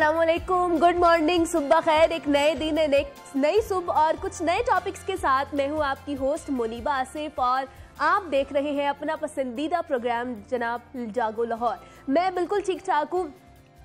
अस्सलामुअलैकुम, good morning, सुबह खैर। एक नए दिन, नई सुबह और कुछ नए टॉपिक्स के साथ मैं हूं आपकी होस्ट मुनीबा आसिफ और आप देख रहे हैं अपना पसंदीदा प्रोग्राम जनाब जागो लाहौर। मैं बिल्कुल ठीक ठाक हूँ।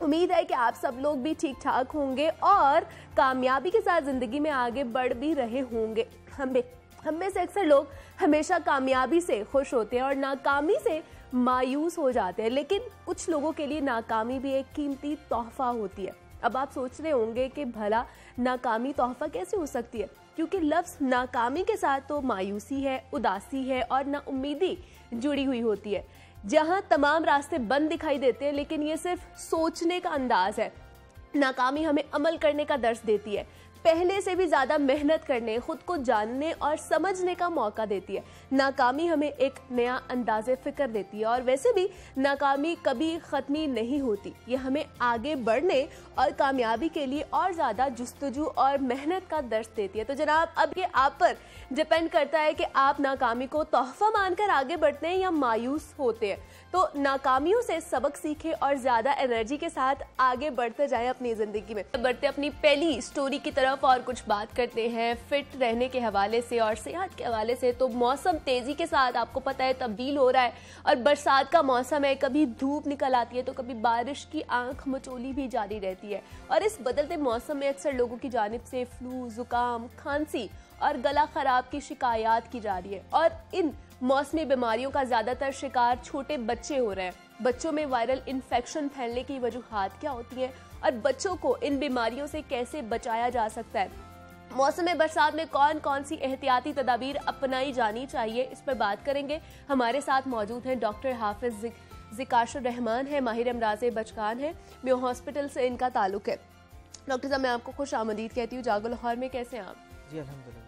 उम्मीद है कि आप सब लोग भी ठीक ठाक होंगे और कामयाबी के साथ ज़िंदगी में आगे बढ़ भी रहे होंगे। हम में से अक्सर लोग हमेशा कामयाबी से खुश होते हैं और नाकामी से मायूस हो जाते हैं, लेकिन कुछ लोगों के लिए नाकामी भी एक कीमती तोहफा होती है। अब आप सोच रहे होंगे कि भला नाकामी तोहफा कैसे हो सकती है, क्योंकि लफ्ज़ नाकामी के साथ तो मायूसी है, उदासी है और नाउम्मीदी जुड़ी हुई होती है। जहां तमाम रास्ते बंद दिखाई देते हैं, लेकिन ये सिर्फ सोचने का अंदाज है। नाकामी हमें अमल करने का दर्स देती है, पहले से भी ज़्यादा मेहनत करने, खुद को जानने और समझने का मौका देती है। नाकामी हमें एक नया अंदाज़े फ़िक्र देती है और वैसे भी नाकामी कभी ख़त्मी नहीं होती। ये हमें आगे बढ़ने और कामयाबी के लिए और ज़्यादा जुस्तजू और मेहनत का दर्स देती है। तो जनाब, अब ये आप पर डिपेंड करता है कि आप नाकामी को तोहफ़ा मानकर आगे बढ़ते हैं या मायूस होते हैं। तो नाकामियों से सबक सीखें और ज़्यादा एनर्जी के साथ आगे बढ़ते जाएं अपनी ज़िंदगी में। बढ़ते अपनी पहली स्टोरी की तरफ और कुछ बात करते हैं फिट रहने के हवाले से और सेहत के हवाले से। तो मौसम तेजी के साथ आपको पता है तब्दील हो रहा है और बरसात का मौसम है, कभी धूप निकल आती है तो कभी बारिश की आंख मचोली भी जारी रहती है। और इस बदलते मौसम में अक्सर लोगों की जानिब से फ्लू, जुकाम, खांसी और गला खराब की शिकायत की जा रही है और इन मौसमी बीमारियों का ज्यादातर शिकार छोटे बच्चे हो रहे हैं। बच्चों में वायरल इन्फेक्शन फैलने की वजूहात क्या होती हैं और बच्चों को इन बीमारियों से कैसे बचाया जा सकता है। मौसम बरसात में कौन कौन सी एहतियाती तदाबीर अपनाई जानी चाहिए, इस पर बात करेंगे। हमारे साथ मौजूद हैं डॉक्टर हाफिज जिकाशुर रहमान है, माहिर अमराज़े बचकान है, मेयो हॉस्पिटल से इनका ताल्लुक है। डॉक्टर साहब, मैं आपको खुश आमदीद कहती हूँ जागो लाहौर में। कैसे हैं आप? जी अल्हम्दुलिल्लाह।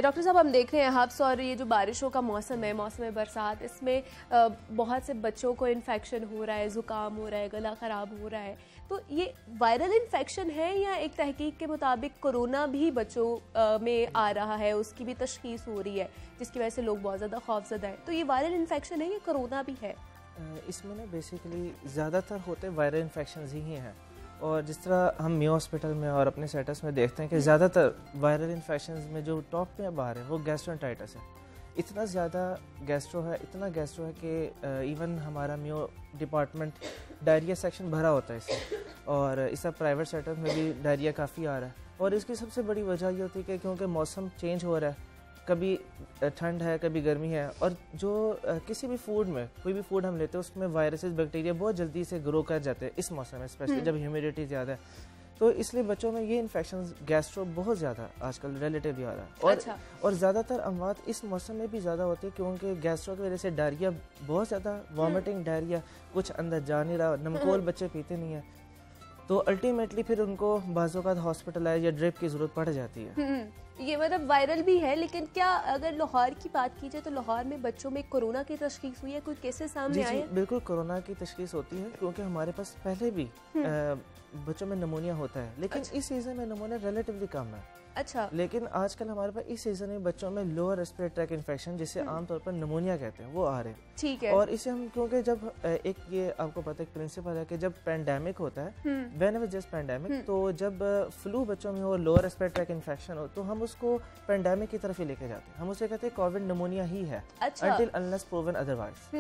डॉक्टर साहब, हम देख रहे हैं हब्स और ये जो बारिशों का मौसम है, मौसम बरसात, इसमें बहुत से बच्चों को इन्फेक्शन हो रहा है, ज़ुकाम हो रहा है, गला ख़राब हो रहा है। तो ये वायरल इन्फेक्शन है या एक तहकीक के मुताबिक कोरोना भी बच्चों में आ रहा है, उसकी भी तशख़ीस हो रही है, जिसकी वजह से लोग बहुत ज़्यादा खौफज़दा हैं। तो ये वायरल इन्फेक्शन है या कोरोना भी है? इसमें ना बेसिकली ज़्यादातर होते वायरल इन्फेक्शन ही हैं। और जिस तरह हम मेयो हॉस्पिटल में और अपने सेटस में देखते हैं कि ज़्यादातर वायरल इन्फेक्शंस में जो टॉप पे अब आ रहे हैं वो गैस्ट्रोएंटाइटिस है। इतना ज़्यादा गैस्ट्रो है, इतना गैस्ट्रो है कि इवन हमारा मेयो डिपार्टमेंट डायरिया सेक्शन भरा होता है इससे, और इस प्राइवेट सेटअप में भी डायरिया काफ़ी आ रहा है। और इसकी सबसे बड़ी वजह ये होती है कि क्योंकि मौसम चेंज हो रहा है, कभी ठंड है कभी गर्मी है, और जो किसी भी फूड में कोई भी फूड हम लेते हैं उसमें वायरसेस बैक्टीरिया बहुत जल्दी से ग्रो कर जाते हैं इस मौसम में, स्पेशली जब ह्यूमिडिटी ज़्यादा है। तो इसलिए बच्चों में ये इन्फेक्शन गैस्ट्रो बहुत ज़्यादा आजकल रिलेटिवली आ रहा है। और ज़्यादातर अमवात इस मौसम में भी ज़्यादा होती है क्योंकि गैस्ट्रो की वजह से डायरिया बहुत ज़्यादा, वॉमिटिंग, डायरिया, कुछ अंदर जा नहीं रहा, नमकोल बच्चे पीते नहीं है, तो अल्टीमेटली फिर उनको बाज़ों का हॉस्पिटलाइज या ड्रिप की ज़रूरत पड़ जाती है। ये मतलब वायरल भी है, लेकिन क्या अगर लाहौर की बात की जाए तो लाहौर में बच्चों में कोरोना की तशख़ीस हुई है? कोई केसेस सामने आए? बिल्कुल कोरोना की तशख़ीस होती है क्योंकि हमारे पास पहले भी बच्चों में नमूनिया होता है, लेकिन इस सीज़न में नमूनिया रिलेटिवली कम है। अच्छा। लेकिन आजकल हमारे पास इस सीज़न में बच्चों में लोअर रेस्पिरेटरी ट्रैक्ट इन्फेक्शन, जिसे आमतौर पर नमूनिया कहते हैं, वो आ रहे हैं। ठीक है। और इसे हम क्योंकि जब एक ये आपको पता है प्रिंसिपल है कि जब पैंडेमिक होता है, व्हेनेवर जस्ट पैंडेमिक, तो जब फ्लू बच्चों में हो, लोअर रेस्पिरेटरी ट्रैक्ट इन्फेक्शन हो, तो हम उसको पैंडेमिक की तरफ ही लेके जाते हैं। हम उसे कहते हैं कोविड नमूनिया ही है, until unless proven otherwise।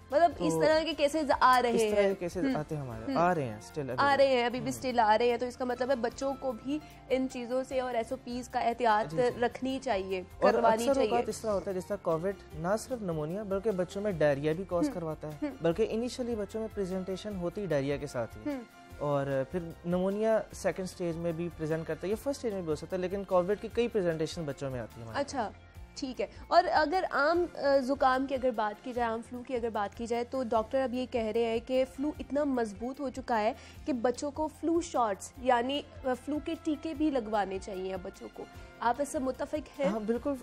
मतलब इस तरह के केसेस आ रहे हैं, इस तरह के केसेस आते हैं हमारे, आ रहे हैं, स्टिल आ रहे हैं, अभी भी स्टिल आ रहे हैं। तो इसका मतलब है बच्चों को भी इन चीज़ों से और SOPs का एहतियात रखनी चाहिए, करवानी चाहिए। इस तरह होता है जिस तरह कोविड ना सिर्फ नमूनिया बल्कि बच्चों में डायरिया भी कॉज करवाता है, बल्कि इनिशियली बच्चों में प्रेजेंटेशन होती डायरिया के साथ ही, और फिर नमूनिया सेकंड स्टेज में भी प्रेजेंट करता है, ये फर्स्ट स्टेज में भी हो सकता है, लेकिन कोविड की कई प्रेजेंटेशन बच्चों में आती है। अच्छा, ठीक है। और अगर आम ज़ुकाम की अगर बात की जाए, आम फ्लू की अगर बात की जाए, तो डॉक्टर अब ये कह रहे हैं कि फ्लू इतना मजबूत हो चुका है कि बच्चों को फ्लू शॉट्स यानी फ्लू के टीके भी लगवाने चाहिए अब बच्चों को। आप इससे मुत्तफिक हैं? हाँ बिल्कुल,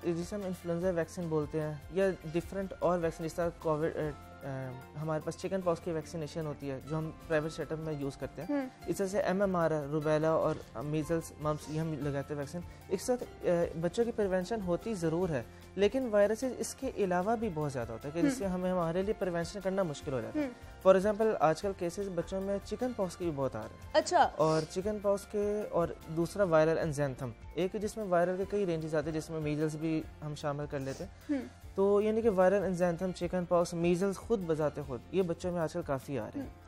जिसे हम इन्फ्लुएंजा वैक्सीन बोलते हैं या डिफरेंट और वैक्सीन, जिस तरह कोविड हमारे पास चिकन पॉक्स की वैक्सीनेशन होती है जो हम प्राइवेट सेटअप में यूज़ करते हैं, इस तरह से MMR, रुबेला और मीजल्स, मम्स, ये हम लगाते हैं वैक्सीन। एक साथ बच्चों की प्रिवेंशन होती ज़रूर है, लेकिन वायरसेस इसके अलावा भी बहुत ज़्यादा होता है कि जिससे हमें हमारे लिए प्रिवेंशन करना मुश्किल हो जाता है। फॉर एग्जांपल आजकल केसेस बच्चों में चिकन पॉक्स के भी बहुत आ रहे हैं। अच्छा। और चिकन पॉक्स के और दूसरा वायरल एंजाइथम, एक जिसमें वायरल के कई रेंजेस आते हैं जिसमें मीजल्स भी हम शामिल कर लेते हैं। तो यानी कि वायरल एंजाइथम, चिकन पॉक्स, मीजल्स खुद बजाते खुद ये बच्चों में आजकल काफ़ी आ रहे हैं।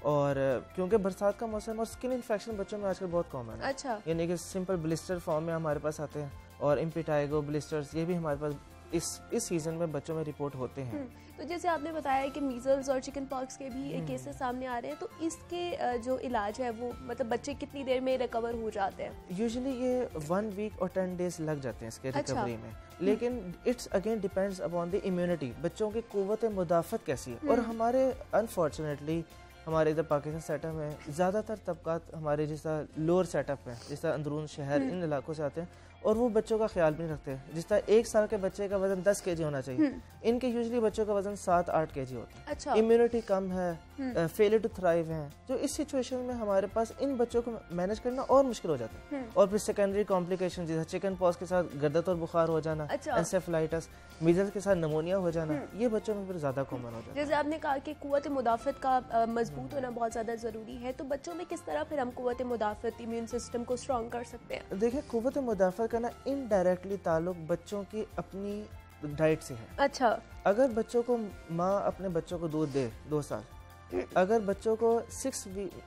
और क्योंकि बरसात का मौसम और स्किन इन्फेक्शन बच्चों में आजकल बहुत कॉमन है। अच्छा। यानी कि सिंपल ब्लिस्टर फॉर्म में हमारे पास आते हैं और इम्पिटाइगो ब्लिस्टर्स ये भी हमारे पास इस सीजन में बच्चों में रिपोर्ट होते हैं। तो जैसे आपने बताया कि मीजल्स और चिकन पॉक्स के भी केसेस सामने आ रहे हैं, तो इसके जो इलाज है वो मतलब बच्चे कितनी देर में रिकवर हो जाते हैं? यूजुअली ये 1 वीक और 10 डेज लग जाते हैं इसके रिकवरी में, लेकिन it's again depends upon the immunity, बच्चों की कुव्वत मुदाफ़त कैसी है। और हमारे अनफॉर्चुनेटली हमारे इधर पाकिस्तान सेटअप में ज़्यादातर तबकात हमारे जैसा लोअर सेटअप में, जैसा अंदरून शहर इन इलाकों से आते हैं और वो बच्चों का ख्याल भी नहीं रखते। जिस तरह 1 साल के बच्चे का वजन 10 kg होना चाहिए, इनके यूजुअली बच्चों का वजन 7-8 kg होता है। अच्छा। इम्यूनिटी कम है, फेलियर टू थ्राइव है, जो इस सिचुएशन में हमारे पास इन बच्चों को मैनेज करना और मुश्किल हो जाता है। और फिर सेकेंडरी कॉम्प्लिकेशन जैसे चिकन पॉक्स के साथ गर्दत और बुखार हो जाना, एंसेफेलाइटिस, मीजल्स के साथ निमोनिया हो जाना, ये बच्चों में फिर ज्यादा कॉमन हो जाता है। जैसे आपने कहा कि कुव्वत मुदाफ़त का मजबूत होना बहुत ज्यादा जरूरी है, तो बच्चों में किस तरह फिर हम कुव्वत मुदाफ़त, इम्यून सिस्टम को स्ट्रॉन्ग कर सकते हैं? देखिए, कुव्वत मुदाफ़त का ना इनडायरेक्टली ताल्लुक बच्चों की अपनी डाइट से है। अच्छा। अगर बच्चों को माँ अपने बच्चों को दूध दे 2 साल, अगर बच्चों को 6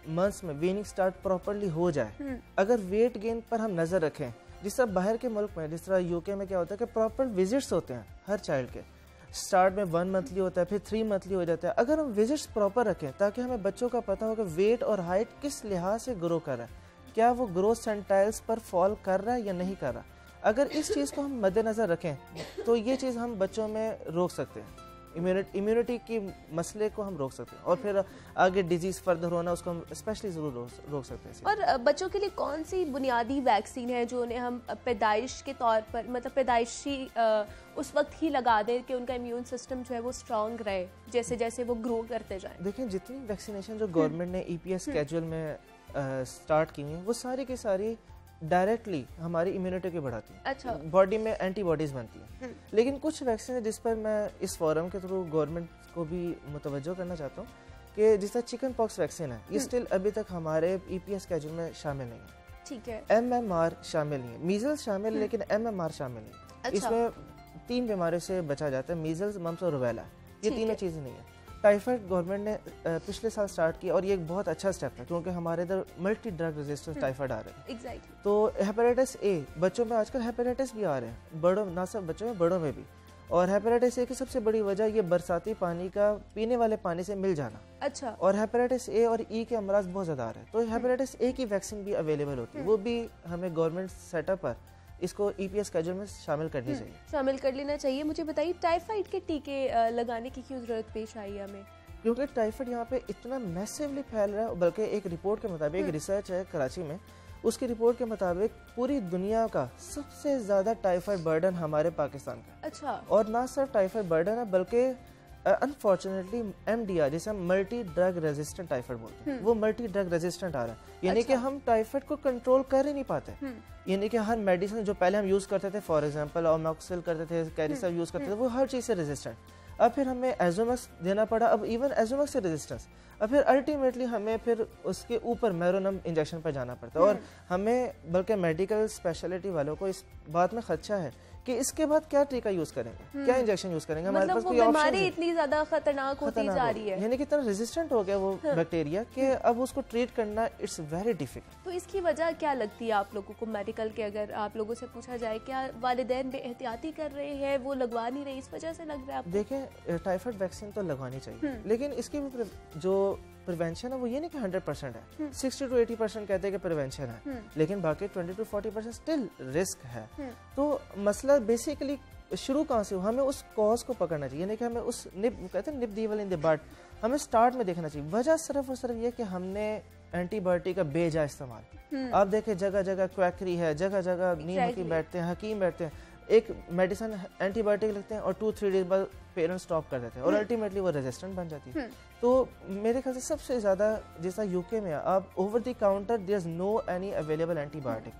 मंथ्स में वीनिंग स्टार्ट प्रॉपरली हो जाए, अगर वेट गेन पर हम नजर रखें, जिस तरह बाहर के मुल्क में, जिस तरह यूके में क्या होता है कि प्रॉपर विजिट्स होते हैं हर चाइल्ड के, स्टार्ट में 1 मंथली होता है, फिर 3 मंथली हो जाता है। अगर हम विजिट्स प्रॉपर रखें ताकि हमें बच्चों का पता हो कि वेट और हाइट किस लिहाज से ग्रो कर रहा है, क्या वो ग्रोथ सेंटाइल्स पर फॉल कर रहा है या नहीं कर रहा, अगर इस चीज़ को हम मद्देनज़र रखें तो ये चीज़ हम बच्चों में रोक सकते हैं, इम्यूनिटी की मसले को हम रोक सकते हैं और फिर आगे डिजीज़ फर्दर होना उसको हम स्पेशली ज़रूर रोक सकते हैं। और बच्चों के लिए कौन सी बुनियादी वैक्सीन है जो उन्हें हम पैदाइश के तौर पर, मतलब पैदाइशी उस वक्त ही लगा दें कि उनका इम्यून सिस्टम जो है वो स्ट्रॉन्ग रहे जैसे जैसे वो ग्रो करते जाएं? देखिए, जितनी वैक्सीनेशन जो गवर्नमेंट ने EPS स्केड्यूल में स्टार्ट की हुई है, वो सारी की सारी डायरेक्टली हमारी इम्यूनिटी को बढ़ाती है। अच्छा। बॉडी में एंटीबॉडीज बनती है। लेकिन कुछ वैक्सीन है जिस पर मैं इस फोरम के थ्रू गवर्नमेंट को भी मुतवज्जो करना चाहता हूँ कि जिस तरह चिकन पॉक्स वैक्सीन है, ये स्टिल अभी तक हमारे EPS स्केड्यूल में शामिल नहीं है। ठीक है। MMR शामिल नहीं है, मीजल्स शामिल है लेकिन MMR शामिल नहीं है। अच्छा। इसमें 3 बीमारियों से बचा जाता है, मीजल्स, मम्प्स और रूबेला, ये तीनों चीज़ें नहीं है। टाइफाइड गवर्नमेंट ने पिछले साल स्टार्ट किया और ये एक बहुत अच्छा स्टेप है क्योंकि हमारे इधर मल्टी ड्रग रेजिस्टेंस टाइफाइड आ रहे हैं। Exactly. तो हेपेटाइटिस A बच्चों में आजकल हेपेटाइटिस भी आ रहे हैं, बड़ों ना सिर्फ बच्चों में, बड़ों में भी। और हेपेटाइटिस A की सबसे बड़ी वजह ये बरसाती पानी का पीने वाले पानी से मिल जाना। अच्छा। और हेपेटाइटिस A और E के अमराज बहुत ज़्यादा आ रहे हैं, तो हेपेटाइटिस A की वैक्सीन भी अवेलेबल होती है, वो भी हमें गवर्नमेंट सेटअप पर इसको EPS स्केड्यूल में शामिल करनी चाहिए, शामिल कर लेना चाहिए। मुझे बताइए, टाइफाइड के टीके लगाने की क्यों जरूरत पेश आई हमें? क्योंकि टाइफाइड यहाँ पे इतना मैसिवली फैल रहा है, बल्कि एक रिपोर्ट के मुताबिक, रिसर्च है कराची में, उसकी रिपोर्ट के मुताबिक पूरी दुनिया का सबसे ज़्यादा टाइफाइड बर्डन हमारे पाकिस्तान का। अच्छा। और ना सिर्फ टाइफाइड बर्डन है बल्कि अनफॉर्चुनेटली MDR, जिसे हम मल्टी ड्रग रेजिस्टेंट टाइफाइड बोलते हैं, वो मल्टी ड्रग रेजिस्टेंट आ रहा है। यानी कि हम टाइफाइड को कंट्रोल कर ही नहीं पाते। यानी कि हर मेडिसिन जो पहले हम यूज़ करते थे, फॉर एग्जांपल अमोक्सिल करते थे, कैरिसब यूज़ करते थे, वो हर चीज़ से रेजिस्टेंट। अब फिर हमें एजोमक्स देना पड़ा, अब इवन एजोमक्स से रेजिस्टेंस, अब फिर अल्टीमेटली हमें फिर उसके ऊपर मेरोनम इंजेक्शन पर जाना पड़ता है। और हमें बल्कि मेडिकल स्पेशलिटी वालों को इस बात में खदशा है कि इसके बाद क्या टीका यूज करेंगे, क्या इंजेक्शन यूज करेंगे, हमारे पास कोई बीमारी इतनी ज्यादा खतरनाक होती जा रही है, यानी कि इतना रेजिस्टेंट हो गया वो बैक्टीरिया कि अब उसको ट्रीट करना इट्स वेरी डिफिकल्ट। तो इसकी वजह क्या लगती है आप लोगों को मेडिकल के, अगर आप लोगों से पूछा जाए, क्या वालिदैन बेएहतियाती कर रहे हैं, वो लगवा नहीं रहे, इस वजह से लग रहा है? देखें, टाइफाइड वैक्सीन तो लगवानी चाहिए, लेकिन इसकी भी जो प्रिवेंशन है वो ये नहीं कि 100% है, 60 to 80% कहते हैं कि प्रिवेंशन है, लेकिन बाकी 20 to 40% स्टिल रिस्क है। तो मसला बेसिकली शुरू कहाँ से हो, हमें उस कॉज को पकड़ना चाहिए, यानी कि हमें उस कहते हैं nip the evil in the bud, हमें स्टार्ट में देखना चाहिए। वजह सिर्फ और सिर्फ ये कि हमने एंटीबायोटिक का बेजा इस्तेमाल, आप देखें जगह जगह क्वैकरी है, जगह जगह नीम हकीम बैठते हैं, हकीम बैठते हैं, एक मेडिसिन एंटीबायोटिक लिखते हैं और 2-3 डेज बाद पेरेंट्स स्टॉप कर देते हैं और अल्टीमेटली वो रेजिस्टेंट बन जाती है। तो मेरे ख्याल से सबसे ज़्यादा जैसा यूके में आप over the counter there is no any available antibiotic,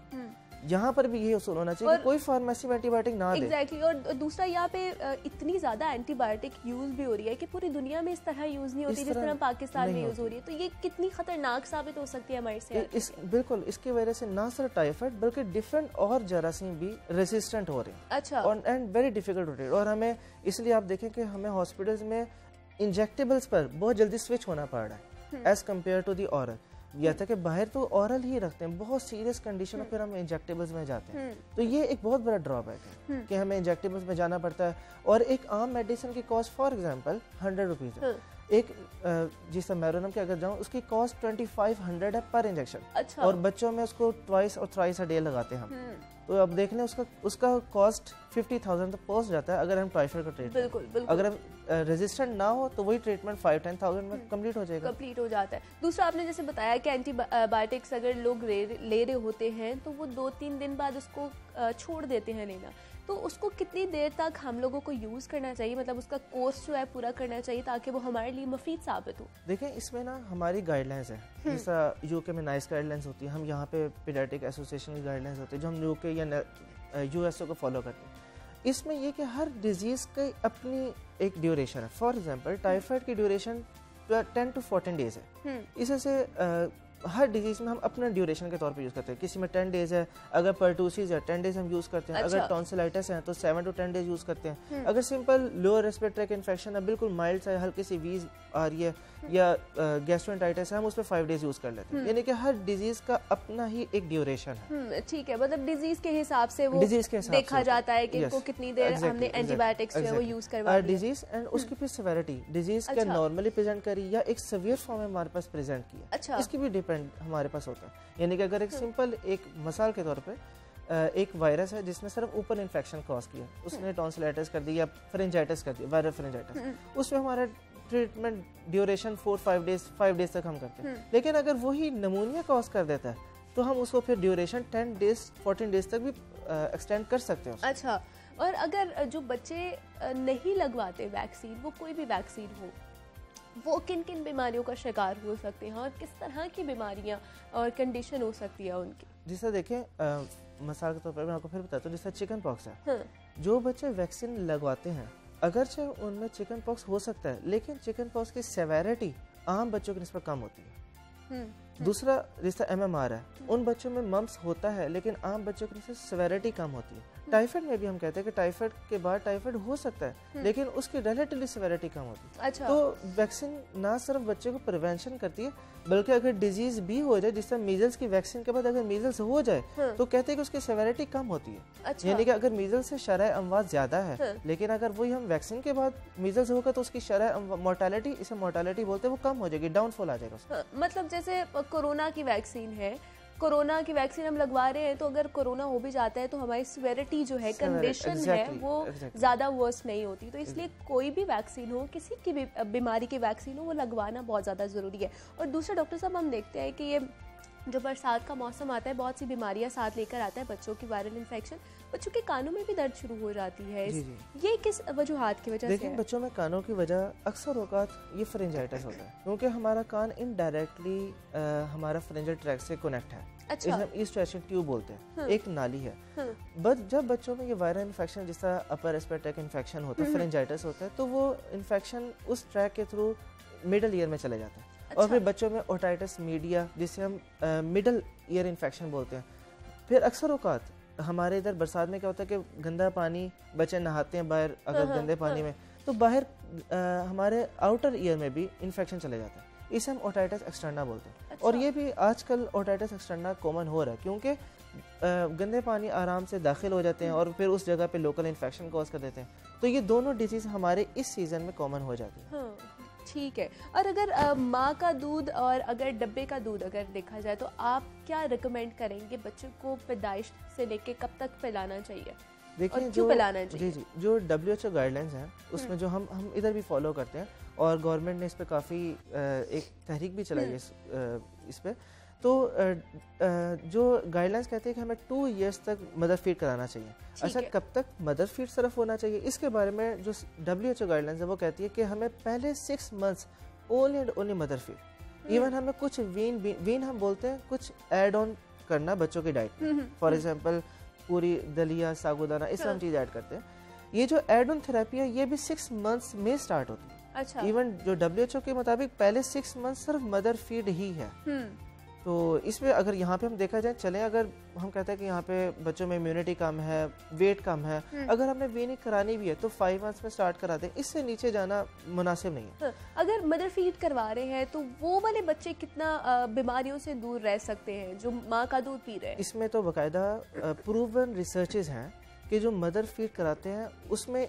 यहाँ पर भी यही उसूल होना चाहिए कि कोई फार्मेसी में एंटीबायोटिक ना दे। एग्जैक्टली और दूसरा यहाँ पे इतनी ज्यादा एंटीबायोटिक यूज भी हो रही है कि पूरी दुनिया में इस तरह यूज नहीं होती जिस तरह पाकिस्तान में यूज हो रही है, तो ये कितनी खतरनाक साबित हो सकती है हमारे सेहत। बिल्कुल, इसकी वजह से ना सिर्फ टाइफाइड बल्कि डिफरेंट और जरासीम भी रेसिस्टेंट हो रहे हैं। अच्छा। और and very difficult to treat. और हमें इसलिए आप देखें कि हमें हॉस्पिटल्स में इंजेक्टेबल्स पर बहुत जल्दी स्विच होना पड़ रहा है as compared to the oral. यह था कि बाहर तो ऑरल ही रखते हैं, बहुत सीरियस कंडीशन में फिर हम इंजेक्टेबल्स में जाते हैं। तो ये एक बहुत बड़ा ड्रॉबैक है कि हमें इंजेक्टेबल्स में जाना पड़ता है। और एक आम मेडिसिन की कॉस्ट फॉर एग्जांपल 100 रुपीज़ है। एक जिस मेरोनम की अगर जाऊँ उसकी कॉस्ट 2500 है पर इंजेक्शन। अच्छा। और बच्चों में उसको ट्वाइस और थ्राइस अ डे लगाते हैं हम। तो अब देख लें उसका कॉस्ट 50,000 तक पहुंच जाता है अगर हम टाइफाइड का ट्रीटमेंट। बिल्कुल। अगर हम रेजिस्टेंट ना हो तो वही ट्रीटमेंट 5-10,000 में कंप्लीट हो जाएगा। कंप्लीट हो जाता है। दूसरा आपने जैसे बताया कि एंटीबायोटिक्स अगर लोग ले रहे होते हैं तो वो 2-3 दिन बाद उसको छोड़ देते हैं लेना, तो उसको कितनी देर तक हम लोगों को यूज़ करना चाहिए, मतलब उसका कोर्स जो है पूरा करना चाहिए ताकि वो हमारे लिए मुफीद साबित हो। देखें, इसमें ना हमारी गाइडलाइंस है, जैसा यूके में नाइस गाइडलाइंस होती है, हम यहाँ पे पीडियाट्रिक एसोसिएशन की गाइडलाइंस होती है जो हम यूके या यूएसओ को फॉलो करते हैं। इसमें ये कि हर डिजीज़ की अपनी एक ड्यूरेशन है। फॉर एग्जांपल टाइफाइड की ड्यूरेशन 10 to 14 डेज है। इससे हर डिजीज में हम अपना ड्यूरेशन के तौर पे यूज़ करते हैं। किसी में 10 डेज है, अगर परटूसिस है 10 डेज हम यूज़ करते हैं। अच्छा। अगर टॉन्सिलाइटिस है तो 7 to 10 डेज यूज़ करते हैं। अगर simple lower respiratory tract infection है, बिल्कुल माइल्ड सा हल्की सी वीज आ रही है या गैस्ट्रोएंटाइटिस है, हम उस पर 5 डेज यूज़ कर लेते हैं। यानी कि हर डिजीज का अपना ही एक ड्यूरेशन है। ठीक है, मतलब डिजीज के हिसाब से वो देखा जाता है कि इनको कितनी देर हमने एंटीबायोटिक्स जो है वो यूज़ करवा दिया। डिजीज एंड उसकी फिर सेवेरिटी, डिजीज क्या नॉर्मली प्रेजेंट करी या एक सीवियर फॉर्म में हमारे पास प्रेजेंट किया। अच्छा। इसकी भी डिपेंड हमारे पास होता है। यानी कि अगर एक सिंपल एक मिसाल के तौर पे एक वायरस है जिसने सिर्फ ऊपर इन्फेक्शन कॉज किया, उसने टॉन्सिलाइटिस कर दी या फेरेंजाइटिस कर दी, वायरल फेरेंजाइटिस, उसमें हमारा ट्रीटमेंट ड्यूरेशन 4-5 डेज 5 डेज तक हम करते हैं। लेकिन अगर वही नमूनिया कॉज कर देता है तो हम उसको फिर ड्यूरेशन 10 डेज 14 डेज तक भी एक्सटेंड कर सकते हैं। अच्छा। और अगर जो बच्चे नहीं लगवाते वैक्सीन, वो कोई भी वैक्सीन हो, वो किन किन बीमारियों का शिकार हो सकते हैं और किस तरह की बीमारियां और कंडीशन हो सकती है उनकी? जैसा देखें मिसाल के तौर पर मैं आपको फिर बताता हूँ, जैसा चिकन पॉक्स है। जो बच्चे वैक्सीन लगवाते हैं अगरचे उनमें चिकन पॉक्स हो सकता है, लेकिन चिकन पॉक्स की सेवेरिटी आम बच्चों की निस्बत कम होती है। दूसरा रिश्ता MMR है, उन बच्चों में मम्स होता है लेकिन आम बच्चों की निस्बत सेवेरिटी कम होती है। टाइफाइड में भी हम कहते हैं कि टाइफाइड के बाद टाइफाइड हो सकता है लेकिन उसकी रिलेटिवली सेवेरिटी कम होती है। अच्छा। तो वैक्सीन ना सिर्फ बच्चे को प्रिवेंशन करती है बल्कि अगर डिजीज भी हो जाए, जिससे मीजल्स की वैक्सीन के बाद अगर मीजल्स हो जाए तो कहते हैं कि उसकी सेवेरिटी कम होती है। अच्छा। यानी कि अगर मीजल्स से शरह अमवात ज्यादा है लेकिन अगर वही हम वैक्सीन के बाद मीजल्स होगा तो उसकी शरह मोर्टेलिटी, इसे मोर्टेलिटी बोलते हैं, वो कम हो जाएगी, डाउनफॉल आ जाएगा। मतलब जैसे कोरोना की वैक्सीन है, कोरोना की वैक्सीन हम लगवा रहे हैं तो अगर कोरोना हो भी जाता है तो हमारी सेवेरिटी जो है, कंडीशन है, वो ज्यादा वर्स नहीं होती। तो इसलिए कोई भी वैक्सीन हो, किसी की भी बीमारी की वैक्सीन हो, वो लगवाना बहुत ज़्यादा ज़रूरी है। और दूसरा डॉक्टर साहब, हम देखते हैं कि ये जो बरसात का मौसम आता है बहुत सी बीमारियां साथ लेकर आता है, बच्चों की वायरल इन्फेक्शन, बच्चों के कानों में भी दर्द शुरू हो जाती है। ये किस वजूहात की वजह से है? बच्चों में कानों की वजह अक्सर औकात ये फेरेंजाइटिस होता है, क्योंकि हमारा कान इनडायरेक्टली हमारा फेरेंजियल ट्रैक्ट से कनेक्ट है। अच्छा। इसे हम ईस्ट वेस्ट ट्यूब बोलते हैं, एक नाली है। बट जब बच्चों में ये वायरल इन्फेक्शन जैसा अपर रेस्पिरेटरी ट्रैक्ट इन्फेक्शन होता है, फेरेंजाइटिस होता है, तो वो इन्फेक्शन उस ट्रैक के थ्रू मिडल ईयर में चले जाता है। अच्छा। और फिर बच्चों में ओटाइटिस मीडिया, जिसे हम मिडल ईयर इन्फेक्शन बोलते हैं। फिर अक्सर औकात हमारे इधर बरसात में क्या होता है कि गंदा पानी, बच्चे नहाते हैं बाहर अगर गंदे पानी में, तो बाहर हमारे आउटर ईयर में भी इन्फेक्शन चले जाता है। इसे हम ओटाइटिस एक्सटर्ना बोलते हैं। अच्छा। और ये भी आजकल ओटाइटिस एक्सटर्ना कॉमन हो रहा है क्योंकि गंदे पानी आराम से दाखिल हो जाते हैं और फिर उस जगह पे लोकल इन्फेक्शन कॉज कर देते हैं। तो ये दोनों डिजीज हमारे इस सीजन में कॉमन हो जाती है। हाँ, ठीक है। और अगर माँ का दूध और अगर डब्बे का दूध अगर देखा जाए तो आप क्या रिकमेंड करेंगे बच्चों को पैदाइश से लेके कब तक पिलाना चाहिए? देखिए, जो पिलाना चाहिए? जी, जो WHO गाइडलाइंस हैं उसमें जो हम इधर भी फॉलो करते हैं और गवर्नमेंट ने इस पे काफ़ी एक तहरीक भी चलाई है इस पे। तो जो गाइडलाइंस कहते हैं कि हमें 2 इयर्स तक मदर फीड कराना चाहिए। अच्छा, कब तक मदर फीड सिर्फ होना चाहिए, इसके बारे में जो WHO गाइडलाइंस है वो कहती है कि हमें पहले 6 months only and only mother feed. Even हमें कुछ वीन हम बोलते हैं, कुछ एड ऑन करना बच्चों की डाइट में। फॉर एग्जांपल पूरी दलिया साबूदाना इस हम चीज़ ऐड करते हैं। ये जो एड ऑन थेरेपी है ये भी 6 मंथ्स में स्टार्ट होती है। अच्छा। इवन जो WHO के मुताबिक पहले 6 मंथ सिर्फ मदर फीड ही है। तो इसमें अगर यहाँ पे हम देखा जाए, चले अगर हम कहते हैं कि यहाँ पे बच्चों में इम्यूनिटी कम है, वेट कम है, अगर हमने वीनिंग करानी भी है तो 5 मंथ्स में स्टार्ट करा दें, इससे नीचे जाना मुनासिब नहीं है। अगर मदर फीड करवा रहे हैं तो वो वाले बच्चे कितना बीमारियों से दूर रह सकते हैं जो माँ का दूध पी रहे हैं? इसमें तो बाकायदा प्रूवन रिसर्चेज हैं कि जो मदर फीड कराते हैं उसमें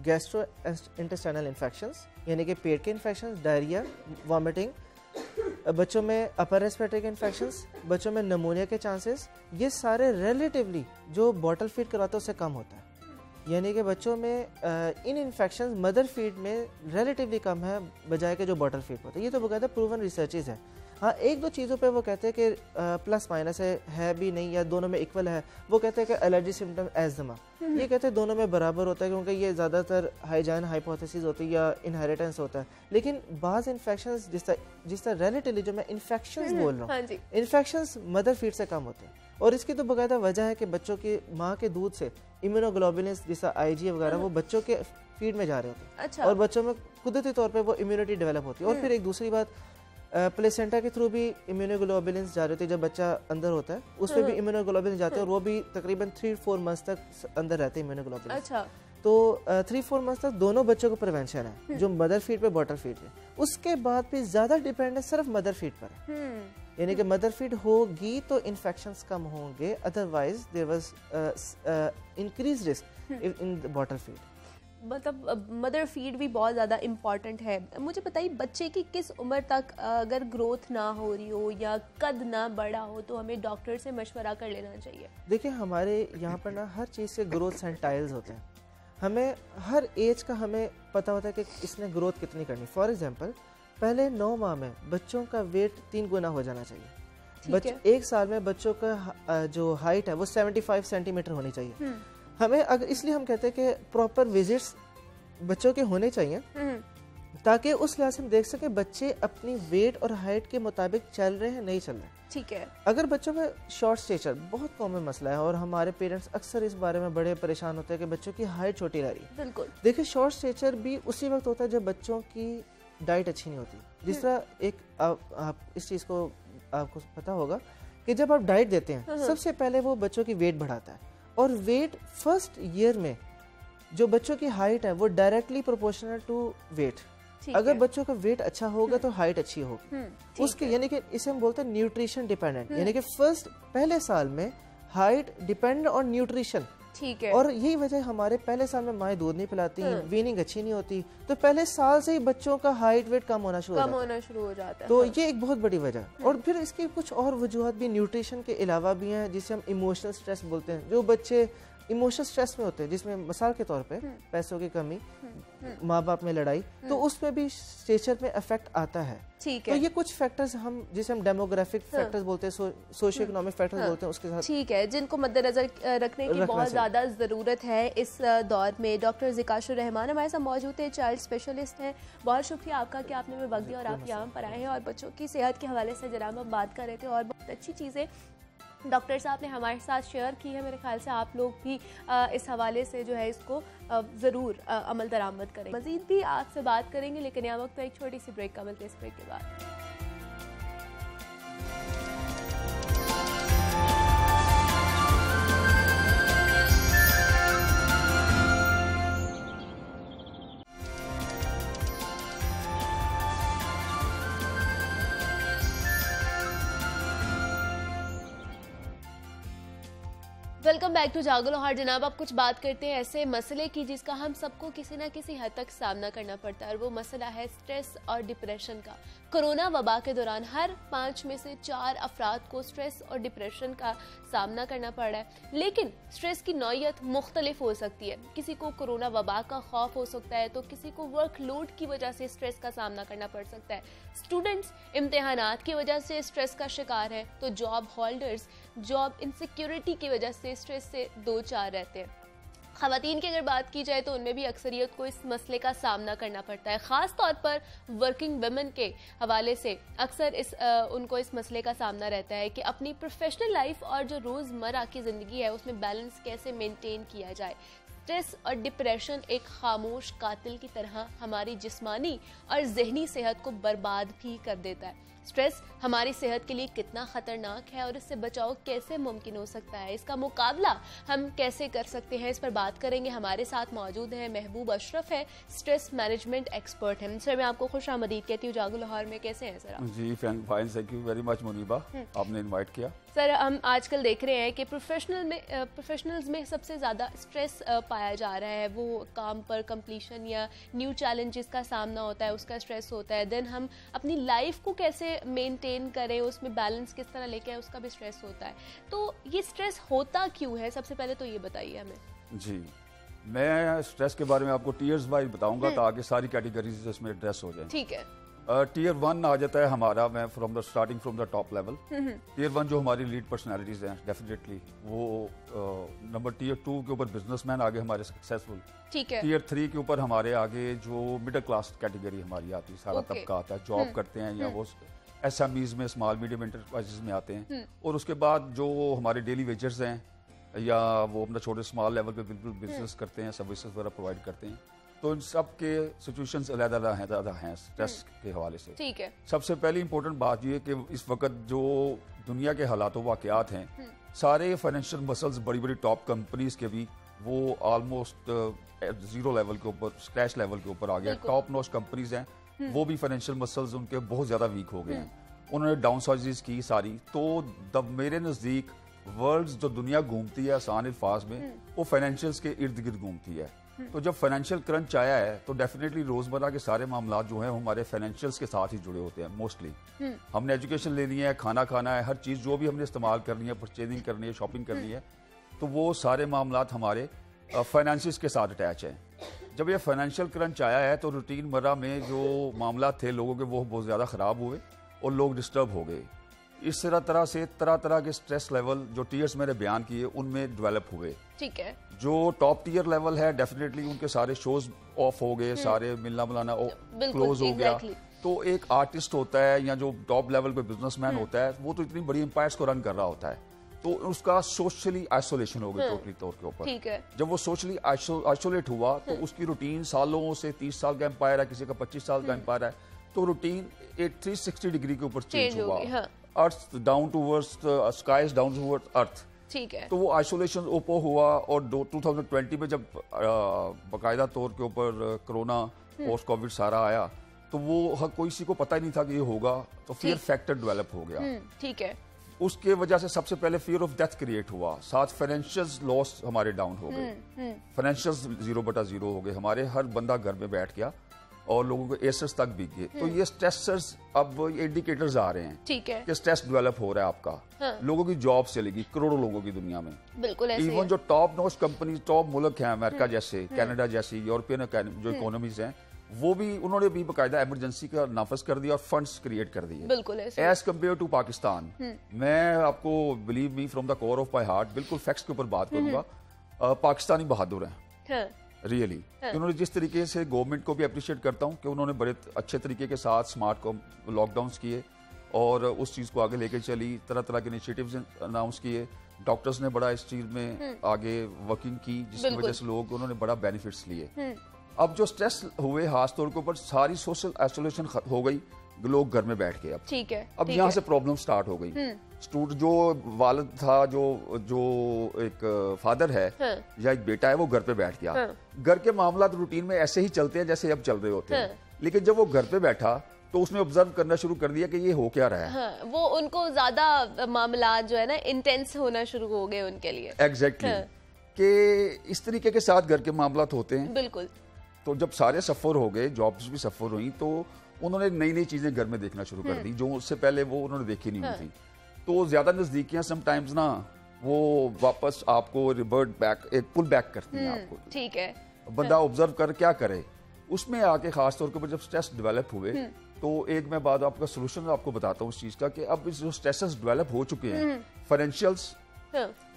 गैस्ट्रो इंटेस्टाइनल इन्फेक्शंस यानी कि पेट के इन्फेक्शंस, डायरिया, वॉमिटिंग, बच्चों में अपर रेस्पिरेटरी इन्फेक्शंस, बच्चों में नमूनिया के चांसेस, ये सारे रिलेटिवली जो बॉटल फीड कराते हैं उससे कम होता है। यानी कि बच्चों में इन इन्फेक्शंस मदर फीड में रिलेटिवली कम है बजाय के जो बॉटल फीड होता है। ये तो बकायदा प्रूवन रिसर्चेज है। हाँ, एक दो चीज़ों पे वो कहते हैं कि प्लस माइनस है भी नहीं या दोनों में इक्वल है। वो कहते हैं कि एलर्जी सिम्टम एज़मा, ये कहते हैं दोनों में बराबर होता है क्योंकि ये ज़्यादातर हाइजाइन हाइपोथेसिस होती है या इनहेरिटेंस होता है। लेकिन बाज़ इन्फेक्शंस जिस तरह रिलेटिवली जो मैं इन्फेक्शंस बोल रहा हूँ, इन्फेक्शंस मदर फीड से कम होते हैं। और इसकी तो बाकायदा वजह है कि बच्चों की माँ के दूध से इम्यूनोग्लोबुलिन्स जैसा IG वगैरह वो बच्चों के फीड में जा रहे होते हैं। अच्छा। और बच्चों में कुदरती तौर पर वो इम्यूनिटी डेवलप होती है। और फिर एक दूसरी बात, प्लेसेंटा के थ्रू भी इम्यूनोग्लोबुलिन्स जा रहे थे जब बच्चा अंदर होता है, उसमें भी इम्यूनोग्लोबुलिन जाते हैं और वो भी तकरीबन 3-4 मंथ्स तक अंदर रहते हैं इम्यूनोग्लोबुलिन। अच्छा। तो 3-4 मंथ्स तक दोनों बच्चों को प्रिवेंशन है, जो मदर फीड पे बॉटल फीड पे। उसके बाद भी ज्यादा डिपेंडेंस सिर्फ मदर फीड पर है। यानी कि मदर फीड होगी तो इन्फेक्शंस कम होंगे, otherwise there was increase risk in bottle feed. मतलब मदर फीड भी बहुत ज़्यादा इम्पॉर्टेंट है। मुझे बताइए बच्चे की किस उम्र तक अगर ग्रोथ ना हो रही हो या कद ना बढ़ा हो तो हमें डॉक्टर से मशवरा कर लेना चाहिए? देखिए, हमारे यहाँ पर ना हर चीज़ के ग्रोथ सेंटाइल्स होते हैं। हमें हर एज का हमें पता होता है कि इसने ग्रोथ कितनी करनी। फॉर एग्जांपल, पहले 9 माह में बच्चों का वेट 3 गुना हो जाना चाहिए। 1 साल में बच्चों का जो हाइट है वो 75 सेंटीमीटर होनी चाहिए। हमें अगर इसलिए हम कहते हैं कि प्रॉपर विजिट्स बच्चों के होने चाहिए ताकि उस लिहाज से हम देख सके बच्चे अपनी वेट और हाइट के मुताबिक चल रहे हैं नहीं चल रहे। ठीक है। अगर बच्चों में शॉर्ट स्टेचर बहुत कॉमन मसला है और हमारे पेरेंट्स अक्सर इस बारे में बड़े परेशान होते हैं कि बच्चों की हाइट छोटी रह रही है। बिल्कुल। देखिए, शॉर्ट स्टेचर भी उसी वक्त होता है जब बच्चों की डाइट अच्छी नहीं होती। जिस तरह एक आप इस चीज़ को आपको पता होगा कि जब आप डाइट देते हैं सबसे पहले वो बच्चों की वेट बढ़ाता है और वेट फर्स्ट ईयर में जो बच्चों की हाइट है वो डायरेक्टली प्रोपोर्शनल टू वेट। अगर बच्चों का वेट अच्छा होगा तो हाइट अच्छी होगी उसके, यानी कि इसे हम बोलते हैं न्यूट्रिशन डिपेंडेंट। यानी कि पहले साल में हाइट डिपेंड ऑन न्यूट्रिशन। ठीक है। और यही वजह हमारे पहले साल में माएँ दूध नहीं पिलाती, वीनिंग अच्छी नहीं होती, तो पहले साल से ही बच्चों का हाइट वेट कम होना शुरू हो जाता है। तो ये एक बहुत बड़ी वजह। और फिर इसकी कुछ और वजूहत भी न्यूट्रिशन के अलावा भी हैं जिसे हम इमोशनल स्ट्रेस बोलते हैं। जो बच्चे इमोशनल स्ट्रेस में होते हैं जिसमें मिसाल के तौर पे पैसों की कमी, माँ बाप में लड़ाई, तो उसमें भी स्टेचर में इफेक्ट आता है। ठीक है। तो ये कुछ फैक्टर्स हम जिसे हम डेमोग्राफिक फैक्टर्स बोलते हैं, सोशियो इकोनॉमिक फैक्टर्स बोलते हैं, उसके साथ ठीक है, जिनको मद्देनजर रखने की बहुत ज्यादा जरूरत है इस दौर में। डॉक्टर जिकाशुर रहमान हमारे साथ मौजूद है, चाइल्ड स्पेशलिस्ट हैं। बहुत शुक्रिया आपका कि आपने हमें वक्त दिया और आप यहाँ पर आए हैं और बच्चों की सेहत के हवाले से जनाब हम बात कर रहे थे और बहुत अच्छी चीज़ें डॉक्टर साहब ने हमारे साथ शेयर की है। मेरे ख्याल से आप लोग भी इस हवाले से जो है इसको ज़रूर अमल दरामद करें। मज़ीद भी आपसे बात करेंगे लेकिन यहाँ वक्त एक छोटी सी ब्रेक का मिलते हैं। इस ब्रेक के बाद वेलकम बैक टू जागो हार। जनाब, आप कुछ बात करते हैं ऐसे मसले की जिसका हम सबको किसी ना किसी हद तक सामना करना पड़ता है और वो मसला है स्ट्रेस और डिप्रेशन का। कोरोना वबा के दौरान हर 5 में से 4 अफराद को स्ट्रेस और डिप्रेशन का सामना करना पड़ रहा है। लेकिन स्ट्रेस की नौयत मुख्तलिफ हो सकती है। किसी को कोरोना वबा का खौफ हो सकता है तो किसी को वर्कलोड की वजह से स्ट्रेस का सामना करना पड़ सकता है। स्टूडेंट्स इम्तिहानात की वजह से स्ट्रेस का शिकार है तो जॉब होल्डर्स जॉब इनसिक्योरिटी की वजह से स्ट्रेस से 2-4 रहते हैं। ख़वातीन की अगर बात की जाए तो उनमें भी अक्सरियत को इस मसले का सामना करना पड़ता है। ख़ास तौर पर वर्किंग वुमेन के हवाले से अक्सर उनको इस मसले का सामना रहता है कि अपनी प्रोफेशनल लाइफ और जो रोज़मर्रा की ज़िंदगी है उसमें बैलेंस कैसे मेंटेन किया जाए। स्ट्रेस और डिप्रेशन एक खामोश कातिल की तरह हमारी जिस्मानी और जहनी सेहत को बर्बाद भी कर देता है। स्ट्रेस हमारी सेहत के लिए कितना खतरनाक है और इससे बचाव कैसे मुमकिन हो सकता है, इसका मुकाबला हम कैसे कर सकते हैं, इस पर बात करेंगे। हमारे साथ मौजूद हैं महबूब अशरफ है, स्ट्रेस मैनेजमेंट एक्सपर्ट हैं। सर मैं आपको खुश आमदीद कहती हूँ जागो लाहौर में। कैसे हैं सर आप? जी fine, thank you very much Muniba, आपने इनवाइट किया। सर हम आजकल देख रहे हैं कि प्रोफेशनल्स में सबसे ज़्यादा स्ट्रेस पाया जा रहा है। वो काम पर कंप्लीशन या न्यू चैलेंजेस का सामना होता है, उसका स्ट्रेस होता है। देन हम अपनी लाइफ को कैसे मेंटेन करें, उसमें बैलेंस किस तरह लेके आए, उसका भी स्ट्रेस होता है। तो ये स्ट्रेस होता क्यों है, सबसे पहले तो ये बताइए हमें। जी, मैं स्ट्रेस के बारे में आपको टीयर्स वाइज बताऊंगा ताकि सारी कैटेगरीज इसमें एड्रेस हो जाए। ठीक है। टीयर 1 आ जाता है हमारा, मैं starting from the top level. Tier 1 जो हमारी लीड पर्सनालिटीज हैं डेफिनेटली वो नंबर। टीयर 2 के ऊपर बिजनेसमैन आगे हमारे सक्सेसफुल। ठीक है। टीयर 3 के ऊपर हमारे आगे जो मिडिल क्लास कैटेगरी हमारी आती है, सारा तबका आता है, जॉब करते हैं या वो SMEs में, स्मॉल मीडियम एंटरप्राइजेस में आते हैं। और उसके बाद जो हमारे डेली वेजर्स हैं या वो अपना छोटे स्मॉल लेवल पे बिल्कुल बिजनेस करते हैं, सर्विसेज वगैरह प्रोवाइड करते हैं। तो इन सब के सिचुएशंस अलग-अलग हैं स्ट्रेस के हवाले से। ठीक है। सबसे पहली इंपॉर्टेंट बात ये कि इस वक्त जो दुनिया के हालात वाकयात हैं, सारे फाइनेंशियल मसल्स बड़ी बड़ी टॉप कंपनीज के भी वो ऑलमोस्ट जीरो लेवल के ऊपर, स्क्रैच लेवल के ऊपर आ गया। टॉप नॉच कंपनीज हैं वो भी फाइनेंशियल मसल्स उनके बहुत ज्यादा वीक हो गए हैं। उन्होंने डाउन साइजेस की सारी। तो मेरे नजदीक वर्ल्ड जो दुनिया घूमती है आसान अल्फाज में, वो फाइनेंशियल्स के इर्द गिर्द घूमती है। तो जब फाइनेंशियल क्रंच आया है तो डेफिनेटली रोजमर्रा के सारे मामला जो हैं हमारे फाइनेंशियल्स के साथ ही जुड़े होते हैं मोस्टली। हमने एजुकेशन लेनी है, खाना खाना है, हर चीज जो भी हमने इस्तेमाल करनी है, परचेजिंग करनी है, शॉपिंग करनी है, तो वो सारे मामला हमारे फाइनेंसिस के साथ अटैच हैं। जब ये फाइनेंशियल क्रंच आया है तो रूटीन मर्रा में जो मामला थे लोगों के वो बहुत ज़्यादा ख़राब हुए और लोग डिस्टर्ब हो गए। इस तरह से तरह के स्ट्रेस लेवल जो टीयर्स मैंने बयान किए उनमें डेवलप हुए। ठीक है। जो टॉप टीयर लेवल है डेफिनेटली उनके सारे शोज ऑफ हो गए, सारे मिलना मिलाना क्लोज हो गया। तो एक आर्टिस्ट होता है या जो टॉप लेवल पे बिजनेसमैन होता है वो तो इतनी बड़ी एम्पायर्स को रन कर रहा होता है, तो उसका सोशली आइसोलेशन हो गई टोटली तौर के ऊपर। ठीक है। जब वो सोशली आइसोलेट हुआ तो उसकी रूटीन सालों से 30 साल का एम्पायर है, किसी का 25 साल का एम्पायर है, तो रूटीन 360 डिग्री के ऊपर चेंज हुआ। Earth down towards skies down towards earth. ठीक है। तो वो आइसोलेशन ओपो हुआ और 2020 में जब बाकायदा तौर के ऊपर कोरोना पोस्ट कोविड सारा आया तो वो किसी को पता ही नहीं था कि ये होगा, तो फियर फैक्टर डेवलप हो गया। ठीक है। उसके वजह से सबसे पहले फियर ऑफ डेथ क्रिएट हुआ, साथ फाइनेंशियल लॉस हमारे डाउन हो गए, फाइनेंशियल 0/0 हो गए हमारे। हर बंदा घर में बैठ गया और लोगों को एसेट्स तक बिक गए। तो ये स्ट्रेसर्स अब इंडिकेटर्स आ रहे हैं। ठीक है। कि स्ट्रेस डेवलप हो रहा है आपका। हाँ। लोगों की जॉब चलेगी, करोड़ों लोगों की दुनिया में। बिल्कुल ऐसे इवन जो टॉप नॉच कंपनी, टॉप मुल्क हैं अमेरिका जैसे, कनाडा जैसी, यूरोपियन जो इकोनॉमीज हैं, वो भी उन्होंने भी बाकायदा इमरजेंसी का नाफज कर दिया और फंड्स क्रिएट कर दिए। बिल्कुल एज कम्पेयर टू पाकिस्तान। मैं आपको believe me from the core of my heart बिल्कुल फैक्ट्स के ऊपर बात करूंगा, पाकिस्तानी बहादुर हैं रियली। उन्होंने जिस तरीके से गवर्नमेंट को भी अप्रिशिएट करता हूँ कि उन्होंने बड़े अच्छे तरीके के साथ स्मार्ट लॉकडाउन किए और उस चीज को आगे लेके चली, तरह के इनिशिएटिव्स अनाउंस किए। डॉक्टर्स ने बड़ा इस चीज में आगे वर्किंग की जिसकी वजह से लोग उन्होंने बड़ा बेनिफिट्स लिए। अब जो स्ट्रेस हुए खास तौर के ऊपर सारी सोशल आइसोलेशन हो गई, लोग घर में बैठ गए। अब ठीक है। अब यहाँ से प्रॉब्लम स्टार्ट हो गई। स्टूडेंट जो वालिद था, जो एक फादर है या एक बेटा है, वो घर पे बैठ गया। घर के मामला रूटीन में ऐसे ही चलते हैं जैसे अब चल रहे होते हैं, लेकिन जब वो घर पे बैठा तो उसने ऑब्जर्व करना शुरू कर दिया कि ये हो क्या रहा है। वो उनको ज्यादा मामला जो है ना इंटेंस होना शुरू हो गए उनके लिए। एग्जैक्टली कि इस तरीके के साथ घर के मामला होते हैं। बिल्कुल। तो जब सारे सफर हो गए, जॉब्स भी सफर हुई, तो उन्होंने नई नई चीजें घर में देखना शुरू कर दी जो उससे पहले वो उन्होंने देखी नहीं हुई थी। तो ज्यादा नजदीकियां समटाइम्स ना वो वापस आपको रिवर्ट बैक, एक पुल बैक करती हैं आपको। ठीक है। बंदा ऑब्जर्व कर क्या करे, उसमें आके खास तौर के ऊपर जब स्ट्रेस डेवलप हुए तो एक मैं बाद आपका सोल्यूशन आपको बताता हूँ उस चीज का कि अब जो स्ट्रेसेस डेवलप हो चुके हैं, फाइनेंशियल्स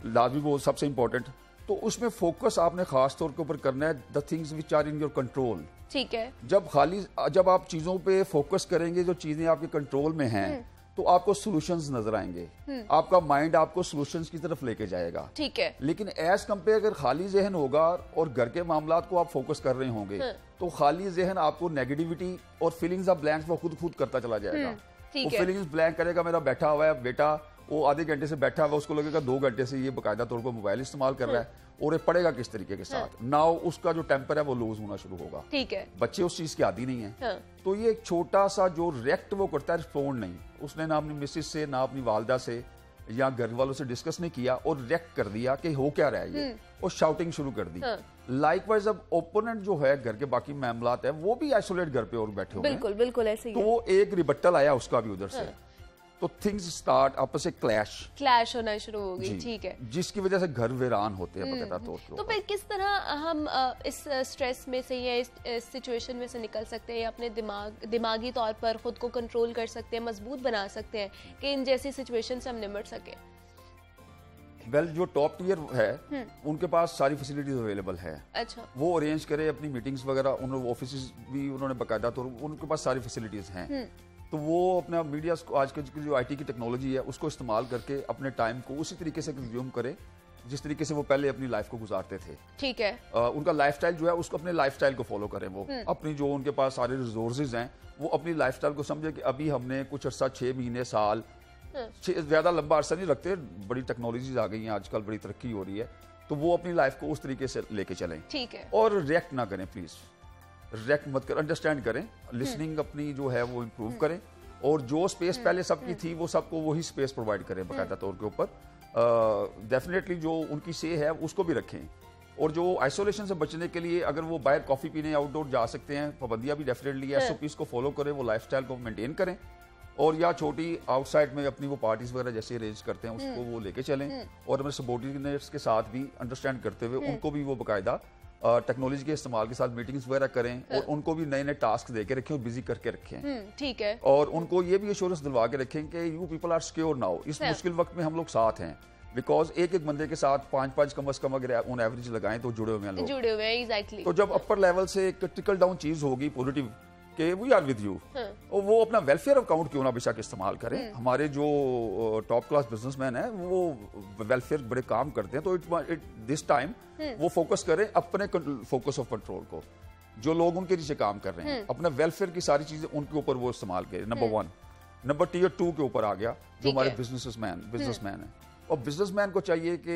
लाजमी वो सबसे इम्पोर्टेंट, तो उसमें फोकस आपने खास तौर के ऊपर करना है the things which are in your control. ठीक है। जब आप चीजों पे फोकस करेंगे जो चीजें आपके कंट्रोल में हैं, तो आपको सॉल्यूशंस नजर आएंगे, आपका माइंड आपको सॉल्यूशंस की तरफ लेके जाएगा। ठीक है। लेकिन एज कंपेयर अगर खाली जहन होगा और घर के मामलात को आप फोकस कर रहे होंगे, तो खाली जहन आपको नेगेटिविटी और फीलिंग्स ऑफ ब्लैंक्स वो खुद करता चला जाएगा। वो फीलिंग्स ब्लैंक करेगा, मेरा बैठा हुआ है बेटा, वो आधे घंटे से बैठा हुआ, उसको लगेगा 2 घंटे से ये बकायदा तौर पर मोबाइल इस्तेमाल कर रहा है, और ये पढ़ेगा किस तरीके के साथ। नाउ उसका जो टेम्पर है वो लूज होना शुरू होगा। ठीक है। बच्चे उस चीज के आदी नहीं है। तो ये एक छोटा सा जो रिएक्ट वो करता है, रिस्पॉन्ड नहीं, उसने ना अपनी मिसेज से ना अपनी वालदा से या घर वालों से डिस्कस नहीं किया और रिएक्ट कर दिया कि हो क्या रहा है ये, और शाउटिंग शुरू कर दी। लाइकवाइज अब ओपोनेंट जो है घर के बाकी मामलात है वो भी आइसोलेट घर पे और बैठे हुए हैं। बिल्कुल बिल्कुल ऐसे ही तो वो एक रिबट्टल आया उसका भी उधर से, तो थिंग्स स्टार्ट आपस में क्लैश होना शुरू हो गई। ठीक है। जिसकी वजह से घर वीरान होते हैं बकायदा तौर पे। तो फिर किस तरह हम इस स्ट्रेस में से या इस सिचुएशन में से निकल सकते हैं, या अपने दिमागी तौर पर खुद को कंट्रोल कर सकते हैं, मजबूत बना सकते हैं कि इन जैसी सिचुएशन से हम निपट सके? वेल, जो टॉप टियर है उनके पास सारी फैसिलिटीज अवेलेबल है। अच्छा। वो अरेंज करे अपनी मीटिंग्स वगैरह, उन ऑफिस भी उन्होंने बकायदा तौर उनके पास सारी फैसिलिटीज हैं। तो वो अपना मीडिया आज की जो आईटी की टेक्नोलॉजी है उसको इस्तेमाल करके अपने टाइम को उसी तरीके से कंज्यूम करे जिस तरीके से वो पहले अपनी लाइफ को गुजारते थे। ठीक है। उनका लाइफस्टाइल जो है उसको अपने लाइफस्टाइल को फॉलो करें, वो अपनी जो उनके पास सारे रिसोर्सेज हैं वो अपनी लाइफस्टाइल को समझे कि अभी हमने कुछ अर्सा 6 महीने साल ज्यादा लंबा अरसा नहीं रखते, बड़ी टेक्नोलॉजीज आ गई हैं आजकल, बड़ी तरक्की हो रही है, तो वो अपनी लाइफ को उस तरीके से लेके चलें। ठीक है। और रिएक्ट ना करें, प्लीज रिएक्ट मत करें, अंडरस्टैंड करें, लिसनिंग अपनी जो है वो इम्प्रूव करें, और जो स्पेस पहले सबकी थी वो सबको वही स्पेस प्रोवाइड करें बाकायदा तौर के ऊपर। डेफिनेटली जो उनकी से है उसको भी रखें, और जो आइसोलेशन से बचने के लिए अगर वो बाहर कॉफी पीने आउटडोर जा सकते हैं, पाबंदियां भी डेफिनेटली एसओपीज को फॉलो करें, वो लाइफस्टाइल को मेंटेन करें, और या छोटी आउटसाइड में अपनी वो पार्टीज वगैरह जैसे अरेंज करते हैं उसको वो लेके चलें, और अपने सबॉर्डिनेट्स के साथ भी अंडरस्टैंड करते हुए उनको भी वो बाकायदा टेक्नोलॉजी के इस्तेमाल के साथ मीटिंग्स वगैरह करें, और उनको भी नए नए टास्क दे के रखें और बिजी करके रखें। ठीक है। और उनको ये भी एश्योरेंस दिलवा के रखें कि you people are secure now, इस मुश्किल वक्त में हम लोग साथ हैं, बिकॉज एक बंदे के साथ 5 कम से कम अगर ऑन एवरेज लगाएं तो जुड़े हुए हैं लोग, जुड़े हुए हैं। एग्जैक्टली। तो जब अपर लेवल से एक ट्रिकल डाउन चीज होगी पॉजिटिव कि वी आर विद यू, और वो अपना वेलफेयर अकाउंट क्यों ना बेशक इस्तेमाल करें। हमारे जो टॉप क्लास बिजनेसमैन हैं वो वेलफेयर बड़े काम करते हैं, तो इट दिस टाइम वो फोकस करें अपने फोकस ऑफ कंट्रोल को, जो लोग उनके नीचे काम कर रहे हैं अपना वेलफेयर की सारी चीजें उनके ऊपर वो इस्तेमाल करें। नंबर 1। नंबर टियर 2 के ऊपर आ गया जो हमारे बिजनेसमैन है, और बिजनेसमैन को चाहिए कि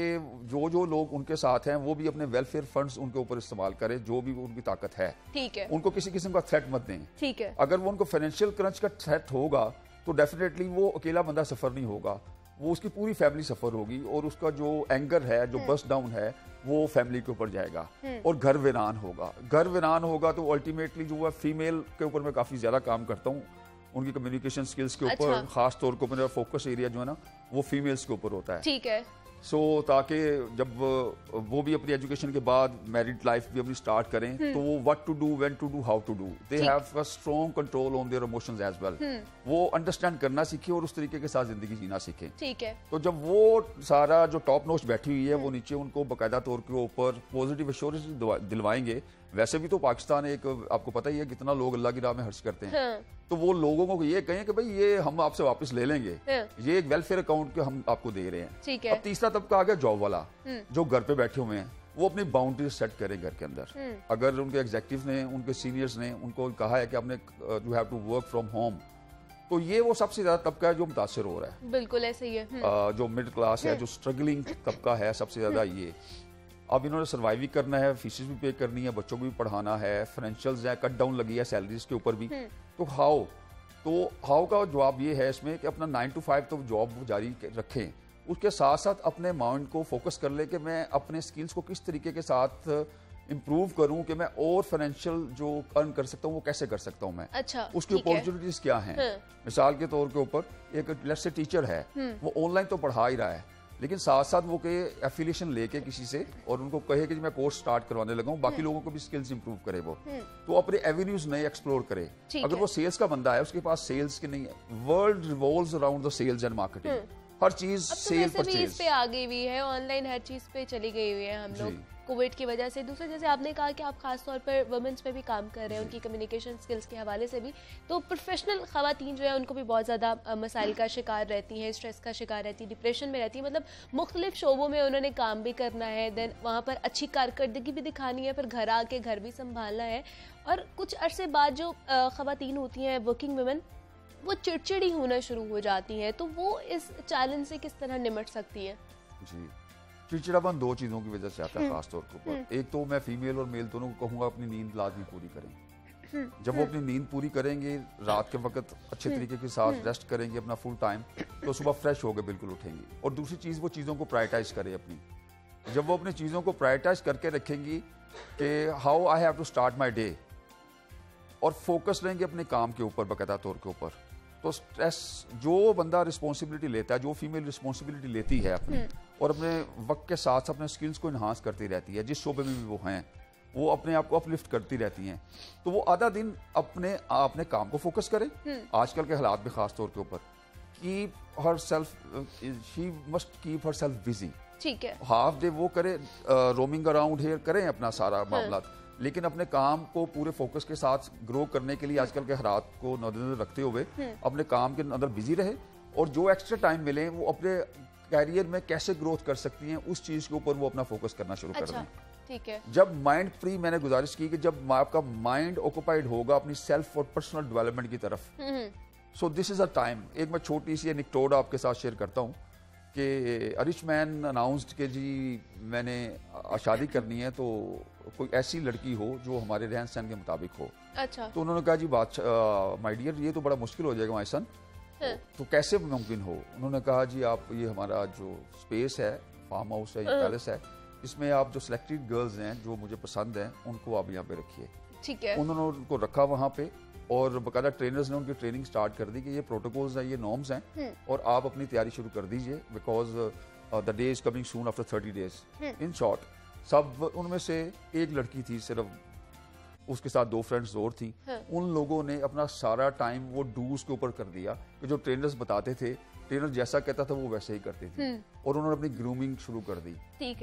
जो लोग उनके साथ हैं वो भी अपने वेलफेयर फंड्स उनके ऊपर इस्तेमाल करें, जो भी उनकी ताकत है। ठीक है। उनको किसी किस्म का थ्रेट मत दें। ठीक है। अगर वो उनको फाइनेंशियल क्रंच का थ्रेट होगा तो डेफिनेटली वो अकेला बंदा सफर नहीं होगा, वो उसकी पूरी फैमिली सफर होगी, और उसका जो एंगर है, जो बस्ट डाउन है, वो फैमिली के ऊपर जाएगा, और घर वीरान होगा। घर वीरान होगा तो अल्टीमेटली जो है फीमेल के ऊपर मैं काफी ज्यादा काम करता हूँ, उनकी कम्युनिकेशन स्किल्स के ऊपर। अच्छा। खास तौर पर मेरा फोकस एरिया जो है ना वो फीमेल्स के ऊपर होता है। ठीक है। ताकि जब वो भी अपनी एजुकेशन के बाद मैरिड लाइफ भी अपनी स्टार्ट करें तो वो what to do, when to do, how to do, they have a strong control on their emotions as well. वो अंडरस्टैंड करना सीखें और उस तरीके के साथ जिंदगी जीना सीखें। ठीक है। तो जब वो सारा जो टॉप नोच बैठी हुई है वो नीचे उनको बाकायदा तौर के ऊपर पॉजिटिव एश्योरेंस दिलवाएंगे। वैसे भी तो पाकिस्तान एक, आपको पता ही है कितना लोग अल्लाह की राह में खर्च करते हैं। तो वो लोगों को ये कहें कि भाई ये हम आपसे वापस ले लेंगे, ये एक वेलफेयर अकाउंट के हम आपको दे रहे हैं। ठीक है। अब तीसरा तबका आ गया जॉब वाला, जो घर पे बैठे हुए हैं, वो अपनी बाउंड्रीज सेट करें घर के अंदर। अगर उनके एग्जीक्यूटिव ने, उनके सीनियर्स ने उनको कहा है कि आपने you have to work from home, तो ये वो सबसे ज्यादा तबका है जो मुतासिर हो रहा है। बिल्कुल ऐसे ही है। जो मिडिल क्लास है, जो स्ट्रगलिंग तबका है, सबसे ज्यादा ये। अब इन्होंने सर्वाइव भी करना है, फीसेस भी पे करनी है, बच्चों को भी पढ़ाना है, फाइनेंशियल्स है, कट डाउन लगी है सैलरीज के ऊपर भी। तो हाउ का जवाब ये है इसमें कि अपना 9 to 5 तो जॉब जारी रखें, उसके साथ साथ अपने माइंड को फोकस कर ले कि मैं अपने स्किल्स को किस तरीके के साथ इंप्रूव करूं कि मैं और फाइनेंशियल जो अर्न कर सकता हूं वो कैसे कर सकता हूं मैं। अच्छा। उसकी अपॉर्चुनिटीज क्या हैं। मिसाल के तौर के ऊपर एक लेट्स से टीचर है, वो ऑनलाइन तो पढ़ा ही रहा है, लेकिन साथ साथ वो के एफिलिएशन लेके किसी से और उनको कहे कि मैं कोर्स स्टार्ट करवाने लगा हूं, बाकी लोगों को भी स्किल्स इंप्रूव करे वो, तो अपने एवेन्यूज नए एक्सप्लोर करे। अगर वो सेल्स का बंदा है, उसके पास सेल्स के नहीं है, world revolves around the sales and marketing. हर चीज सेल परचेज इस पे आ गई हुई है, ऑनलाइन हर चीज पे चली गई हुई है हम लोग कोविड की वजह से। दूसरा, जैसे आपने कहा कि आप खास तौर पर वुमेन्स पे भी काम कर रहे हैं, उनकी कम्युनिकेशन स्किल्स के हवाले से भी, तो प्रोफेशनल खवातीन जो है उनको भी बहुत ज़्यादा मसाइल का शिकार रहती हैं, स्ट्रेस का शिकार रहती है, डिप्रेशन में रहती है। मतलब मुख्तलिफ शोबों में उन्होंने काम भी करना है, देन वहाँ पर अच्छी कारकर्दगी भी दिखानी है, फिर घर आके घर भी संभालना है, और कुछ अरसे बाद जो खवातीन होती हैं वर्किंग वुमेन, वो चिड़चिड़ी होना शुरू हो जाती हैं, तो वो इस चैलेंज से किस तरह निमट सकती हैं? जी, चिड़चिड़ापन दो चीज़ों की वजह से आता है खास तौर के ऊपर। एक तो मैं फीमेल और मेल दोनों को कहूँगा अपनी नींद लाजमी पूरी करें। जब वो अपनी नींद पूरी करेंगे, रात के वक्त अच्छे तरीके के साथ रेस्ट करेंगे अपना फुल टाइम, तो सुबह फ्रेश होकर बिल्कुल उठेंगी। और दूसरी चीज़, वो चीज़ों को प्रायोरिटाइज करें अपनी। जब वो अपनी चीज़ों को प्रायोरिटाइज करके रखेंगी कि how I have to start my day, और फोकस रहेंगे अपने काम के ऊपर बाकायदा तौर के ऊपर, तो स्ट्रेस, जो बंदा रिस्पॉन्सिबिलिटी लेता है, जो फीमेल रिस्पॉन्सिबिलिटी लेती है अपनी, और अपने वक्त के साथ अपने स्किल्स को इन्हांस करती रहती है, जिस शोबे में भी वो हैं, वो अपने आप को अपलिफ्ट करती रहती हैं, तो वो आधा दिन अपने काम को फोकस करें। आजकल के हालात में खास तौर के ऊपर, keep her self, she must keep her self busy. ठीक है, हाफ डे वो करे, रोमिंग अराउंड हियर करें अपना सारा मामला, लेकिन अपने काम को पूरे फोकस के साथ ग्रो करने के लिए आजकल के हालात को नजर रखते हुए अपने काम के अंदर बिजी रहे, और जो एक्स्ट्रा टाइम मिले वो अपने कैरियर में कैसे ग्रोथ कर सकती हैं उस चीज के ऊपर वो अपना फोकस करना शुरू कर दें। ठीक है, जब माइंड फ्री, मैंने गुजारिश की कि जब आपका माइंड ऑक्युपाइड होगा अपनी सेल्फ और पर्सनल डेवलपमेंट की तरफ, so this is a time. एक मैं छोटी सी एनेक्डोट आपके साथ शेयर करता हूँ कि अ रिच मैन अनाउंस्ड कि जी मैंने शादी करनी है, तो कोई ऐसी लड़की हो जो हमारे रहन सहन के मुताबिक हो। अच्छा, तो उन्होंने कहा जी बात, माय डियर, ये तो बड़ा मुश्किल हो जाएगा माय सन, तो कैसे मुमकिन हो? उन्होंने कहा जी आप, ये हमारा जो स्पेस है, फार्म हाउस है, पैलेस है, इसमें आप जो सिलेक्टेड गर्ल्स हैं जो मुझे पसंद हैं उनको आप यहाँ पे रखिए। ठीक है, उन्होंने उनको रखा वहाँ पे, और बाकायदा ट्रेनर्स ने उनकी ट्रेनिंग स्टार्ट कर दी कि ये प्रोटोकॉल्स हैं, ये नॉर्म्स हैं, और आप अपनी तैयारी शुरू कर दीजिए, because the day is coming soon after 30 days. In short, सब उनमें से एक लड़की थी सिर्फ, उसके साथ 2 फ्रेंड्स और थी। उन लोगों ने अपना सारा टाइम वो डूज के ऊपर कर दिया कि जो ट्रेनर्स बताते थे, ट्रेनर जैसा कहता था वो वैसे ही करते थे, और उन्होंने अपनी ग्रूमिंग शुरू कर दी।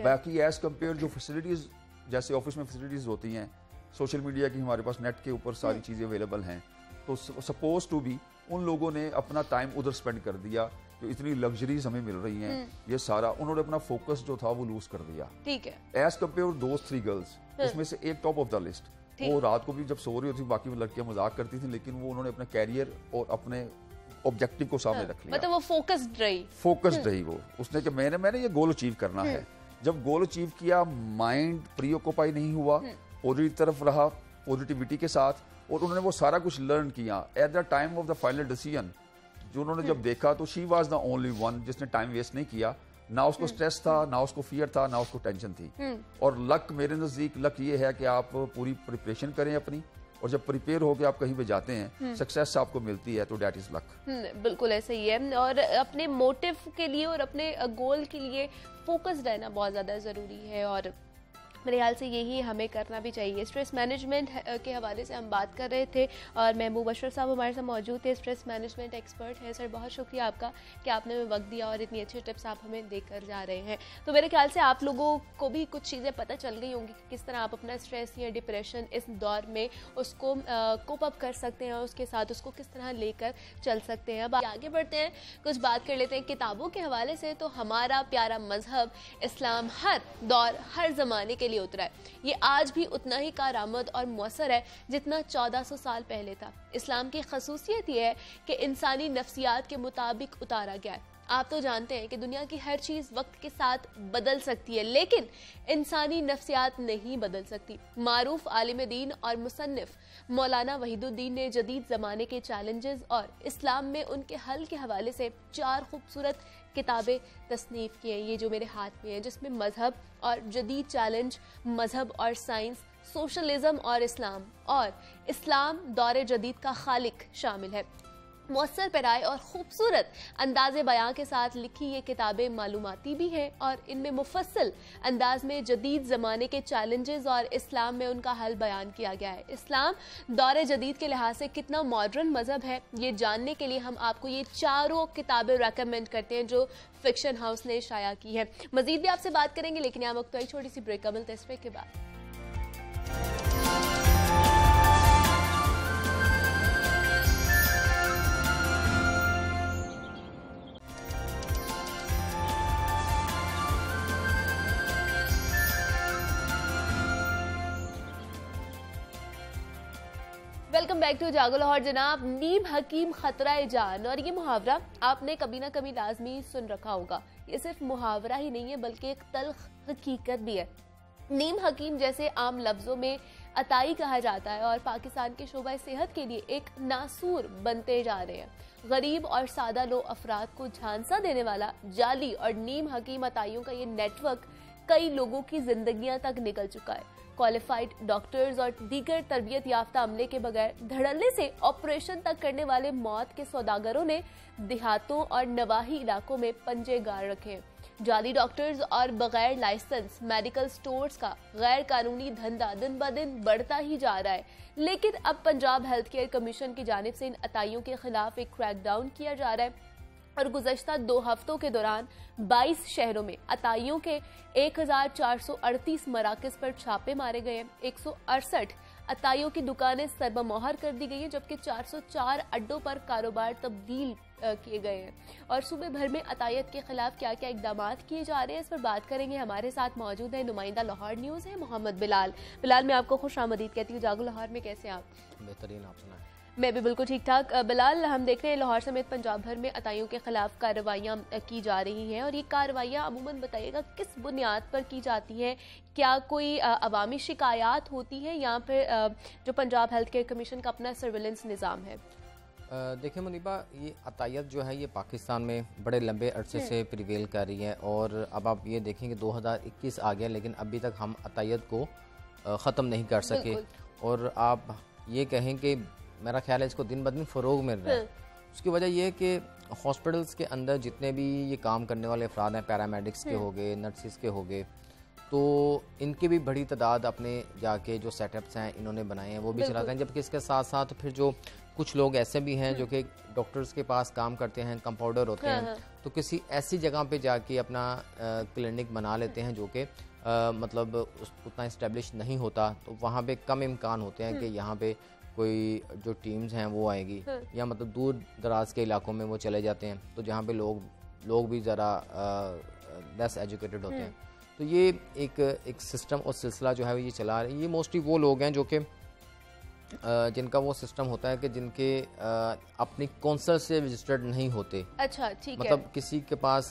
बाकी एज कम्पेयर जो फैसिलिटीज, जैसे ऑफिस में फैसिलिटीज होती हैं, सोशल मीडिया की हमारे पास नेट के ऊपर सारी चीजें अवेलेबल हैं, तो सपोज टू बी उन लोगों ने अपना टाइम उधर स्पेंड कर दिया, जो इतनी लग्जरीज हमें मिल रही हैं, ये सारा उन्होंने अपना फोकस जो था वो लूज कर दिया। ठीक है, एज कम्पेयर दोज 3 गर्ल्स, उसमें से एक टॉप ऑफ द लिस्ट, वो रात को भी जब सो रही होती, बाकी लड़कियां मजाक करती थी, लेकिन वो उन्होंने अपने कैरियर और अपने ऑब्जेक्टिव को सामने रख लिया। मतलब वो फोकस्ड रही वो, उसने कि मैंने ये गोल अचीव करना है। जब गोल अचीव किया, माइंड प्री ऑक्युपाई नहीं हुआ, पॉजिटिव तरफ रहा, पॉजिटिविटी के साथ, और उन्होंने वो सारा कुछ लर्न किया। At the time of the final decision जो उन्होंने जब देखा, तो she was the only one जिसने टाइम वेस्ट नहीं किया, ना उसको स्ट्रेस था, ना उसको फियर था, ना उसको टेंशन थी। और लक, मेरे नजदीक लक ये है कि आप पूरी प्रिपरेशन करें अपनी, और जब प्रिपेयर होकर आप कहीं पे जाते हैं, सक्सेस आपको मिलती है, तो डेट इज लक। बिल्कुल ऐसा ही है, और अपने मोटिव के लिए और अपने गोल के लिए फोकस्ड रहना बहुत ज़्यादा ज़रूरी है, और मेरे ख्याल से यही हमें करना भी चाहिए। स्ट्रेस मैनेजमेंट के हवाले से हम बात कर रहे थे, और महबूब अशरफ साहब हमारे साथ मौजूद थे, स्ट्रेस मैनेजमेंट एक्सपर्ट हैं। सर, बहुत शुक्रिया आपका कि आपने हमें वक्त दिया और इतनी अच्छी टिप्स आप हमें देकर जा रहे हैं। तो मेरे ख्याल से आप लोगों को भी कुछ चीज़ें पता चल गई होंगी कि किस तरह आप अपना स्ट्रेस या डिप्रेशन इस दौर में उसको कोप अप कर सकते हैं, और उसके साथ उसको किस तरह लेकर चल सकते हैं। अब आगे बढ़ते हैं, कुछ बात कर लेते हैं किताबों के हवाले से। तो हमारा प्यारा मजहब इस्लाम हर दौर, हर ज़माने के लिए उतरा है। ये आज भी उतना ही कारआमद और मौसर है जितना 1400 साल पहले था। इस्लाम की खसूसियत ये है कि इंसानी नफ्सियात के मुताबिक उतारा गया है। आप तो जानते हैं कि दुनिया की हर चीज़ वक्त के साथ बदल सकती है, लेकिन इंसानी नफ्सियात नहीं बदल सकती। मारूफ आलिम दीन और मुसन्निफ मौलाना वहीदुद्दीन ने जदीद ज़माने के चैलेंजेस और इस्लाम में उनके हल के हवाले से 4 खूबसूरत किताबें तसनीफ की हैं, ये जो मेरे हाथ में है, जिसमें मजहब और जदीद चैलेंज, मजहब और साइंस, सोशलिज्म और इस्लाम दौर जदीद का खालिक शामिल है। मौसर पेराए और खूबसूरत अंदाज़े बयां के साथ लिखी ये किताबें मालूमाती भी हैं और इनमें मुफस्सल अंदाज में जदीद ज़माने के चैलेंजेस और इस्लाम में उनका हल बयान किया गया है। इस्लाम दौरे जदीद के लिहाज से कितना मॉडर्न मज़हब है, ये जानने के लिए हम आपको ये चारों किताबें रेकमेंड करते हैं जो फिक्शन हाउस ने शाया की है। मजीद भी आपसे बात करेंगे, लेकिन यहाँ वक्त एक छोटी सी ब्रेक का मिलता है इस ब्रेक के बाद। वेलकम बैक टू जागो लाहौर। जनाब, नीम हकीम खतरा जान, और ये मुहावरा आपने कभी ना कभी लाजमी सुन रखा होगा। ये सिर्फ मुहावरा ही नहीं है बल्कि एक तल्ख हकीकत भी है। नीम हकीम जैसे आम लफ्जों में अताई कहा जाता है और पाकिस्तान के शोबा सेहत के लिए एक नासूर बनते जा रहे हैं। गरीब और सादा लो अफराद को झांसा देने वाला जाली और नीम हकीम अताइयों का ये नेटवर्क कई लोगों की जिंदगियां तक निकल चुका है। क्वालिफाइड डॉक्टर्स और दीगर तरबियत याफ्ता अमले के बगैर धड़ल्ले से ऑपरेशन तक करने वाले मौत के सौदागरों ने देहातों और नवाही इलाकों में पंजे गाड़ रखे हैं। जाली डॉक्टर्स और बगैर लाइसेंस मेडिकल स्टोर्स का गैर कानूनी धंधा दिन ब दिन बढ़ता ही जा रहा है। लेकिन अब पंजाब हेल्थ केयर कमीशन की जानिब से इन अताइयों के खिलाफ एक क्रैकडाउन किया जा रहा है और गुज़श्ता 2 हफ्तों के दौरान 22 शहरों में अताइयों के 1438 मराकज़ पर छापे मारे गए हैं। 168 अताइयों की दुकानें सरबमोहर कर दी गई हैं, जबकि 404 अड्डों पर कारोबार तब्दील किए गए हैं। और सूबे भर में अतायत के खिलाफ क्या क्या इकदाम किए जा रहे हैं, इस पर बात करेंगे। हमारे साथ मौजूद है नुमाइंदा लाहौर न्यूज़ है मोहम्मद बिलाल। बिलाल, मैं आपको खुश आमदीद कहती हूँ जागो लाहौर में। कैसे आप? बेहतरीन, आप सुनाएं। मैं भी बिल्कुल ठीक ठाक। बिलाल, हम देख रहे हैं लाहौर समेत पंजाब भर में अताइयों के खिलाफ कार्रवाइयाँ की जा रही हैं और ये कार्रवाइयाँ अमूमन बताइएगा किस बुनियाद पर की जाती हैं? क्या कोई अवामी शिकायत होती है या फिर जो पंजाब हेल्थ केयर कमीशन का अपना सर्विलेंस निज़ाम है? देखिए मुनीबा, ये अतायत जो है ये पाकिस्तान में बड़े लंबे अरसे से प्रिवेल कर रही है और अब आप ये देखेंगे 2021 आ गया लेकिन अभी तक हम अतायत को ख़त्म नहीं कर सके। और आप ये कहें कि मेरा ख्याल है इसको दिन ब दिन फ़रोग मिल रहा है। उसकी वजह यह है कि हॉस्पिटल्स के अंदर जितने भी ये काम करने वाले अफराद हैं, पैरामेडिक्स के हो गए, नर्सिस के हो गए, तो इनकी भी बड़ी तादाद अपने जाके जो सेटअप्स हैं इन्होंने बनाए हैं वो भी चलाते हैं। जबकि इसके साथ साथ फिर जो कुछ लोग ऐसे भी हैं जो कि डॉक्टर्स के पास काम करते हैं, कंपाउंडर होते हैं, तो किसी ऐसी जगह पे जाके अपना क्लिनिक बना लेते हैं जो कि मतलब उतना इस्टेब्लिश नहीं होता, तो वहाँ पे कम इम्कान होते हैं कि यहाँ पे कोई जो टीम्स हैं वो आएगी, या मतलब दूर दराज के इलाकों में वो चले जाते हैं तो जहाँ पे लोग भी ज़रा लेस एजुकेटेड होते हैं। तो ये एक सिस्टम और सिलसिला जो है ये चला रही है। ये मोस्टली वो लोग हैं जो कि जिनका वो सिस्टम होता है कि जिनके अपनी कौंसल से रजिस्टर्ड नहीं होते। अच्छा, ठीक है। मतलब किसी के पास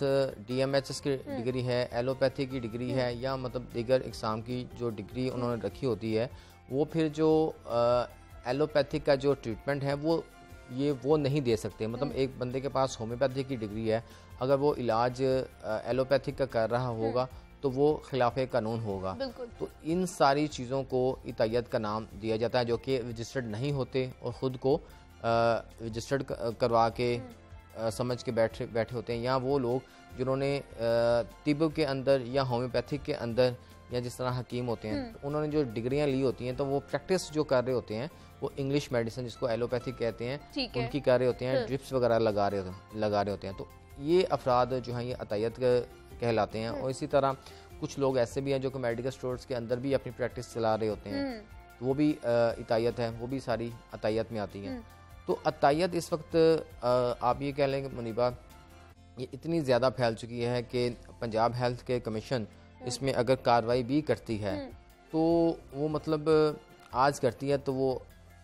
DMHS की डिग्री है, एलोपैथी की डिग्री है, या मतलब दीगर एग्ज़ाम की जो डिग्री उन्होंने रखी होती है, वो फिर जो एलोपैथिक का जो ट्रीटमेंट है वो नहीं दे सकते। मतलब एक बंदे के पास होम्योपैथी की डिग्री है, अगर वो इलाज एलोपैथिक का कर रहा होगा तो वो खिलाफ कानून होगा। तो इन सारी चीज़ों को इतायत का नाम दिया जाता है जो कि रजिस्टर्ड नहीं होते और ख़ुद को रजिस्टर्ड करवा के समझ के बैठे होते हैं, या वो लोग जिन्होंने तिब के अंदर या होम्योपैथिक के अंदर या जिस तरह हकीम होते हैं तो उन्होंने जो डिग्रियां ली होती हैं तो वो प्रैक्टिस जो कर रहे होते हैं वो इंग्लिश मेडिसिन जिसको एलोपैथिक कहते हैं उनकी कर रहे होते हैं, ड्रिप्स वगैरह लगा रहे होते हैं। तो ये अफराद जो हैं ये अतायत कहलाते हैं। और इसी तरह कुछ लोग ऐसे भी हैं जो कि मेडिकल स्टोर्स के अंदर भी अपनी प्रैक्टिस चला रहे होते हैं, तो वो भी इतायत है, वो भी सारी अतायत में आती हैं। तो अतायत इस वक्त आप ये कह लेंगे मुनीबा ये इतनी ज़्यादा फैल चुकी है कि पंजाब हेल्थ केयर कमीशन इसमें अगर कार्रवाई भी करती है तो वो मतलब आज करती है तो वो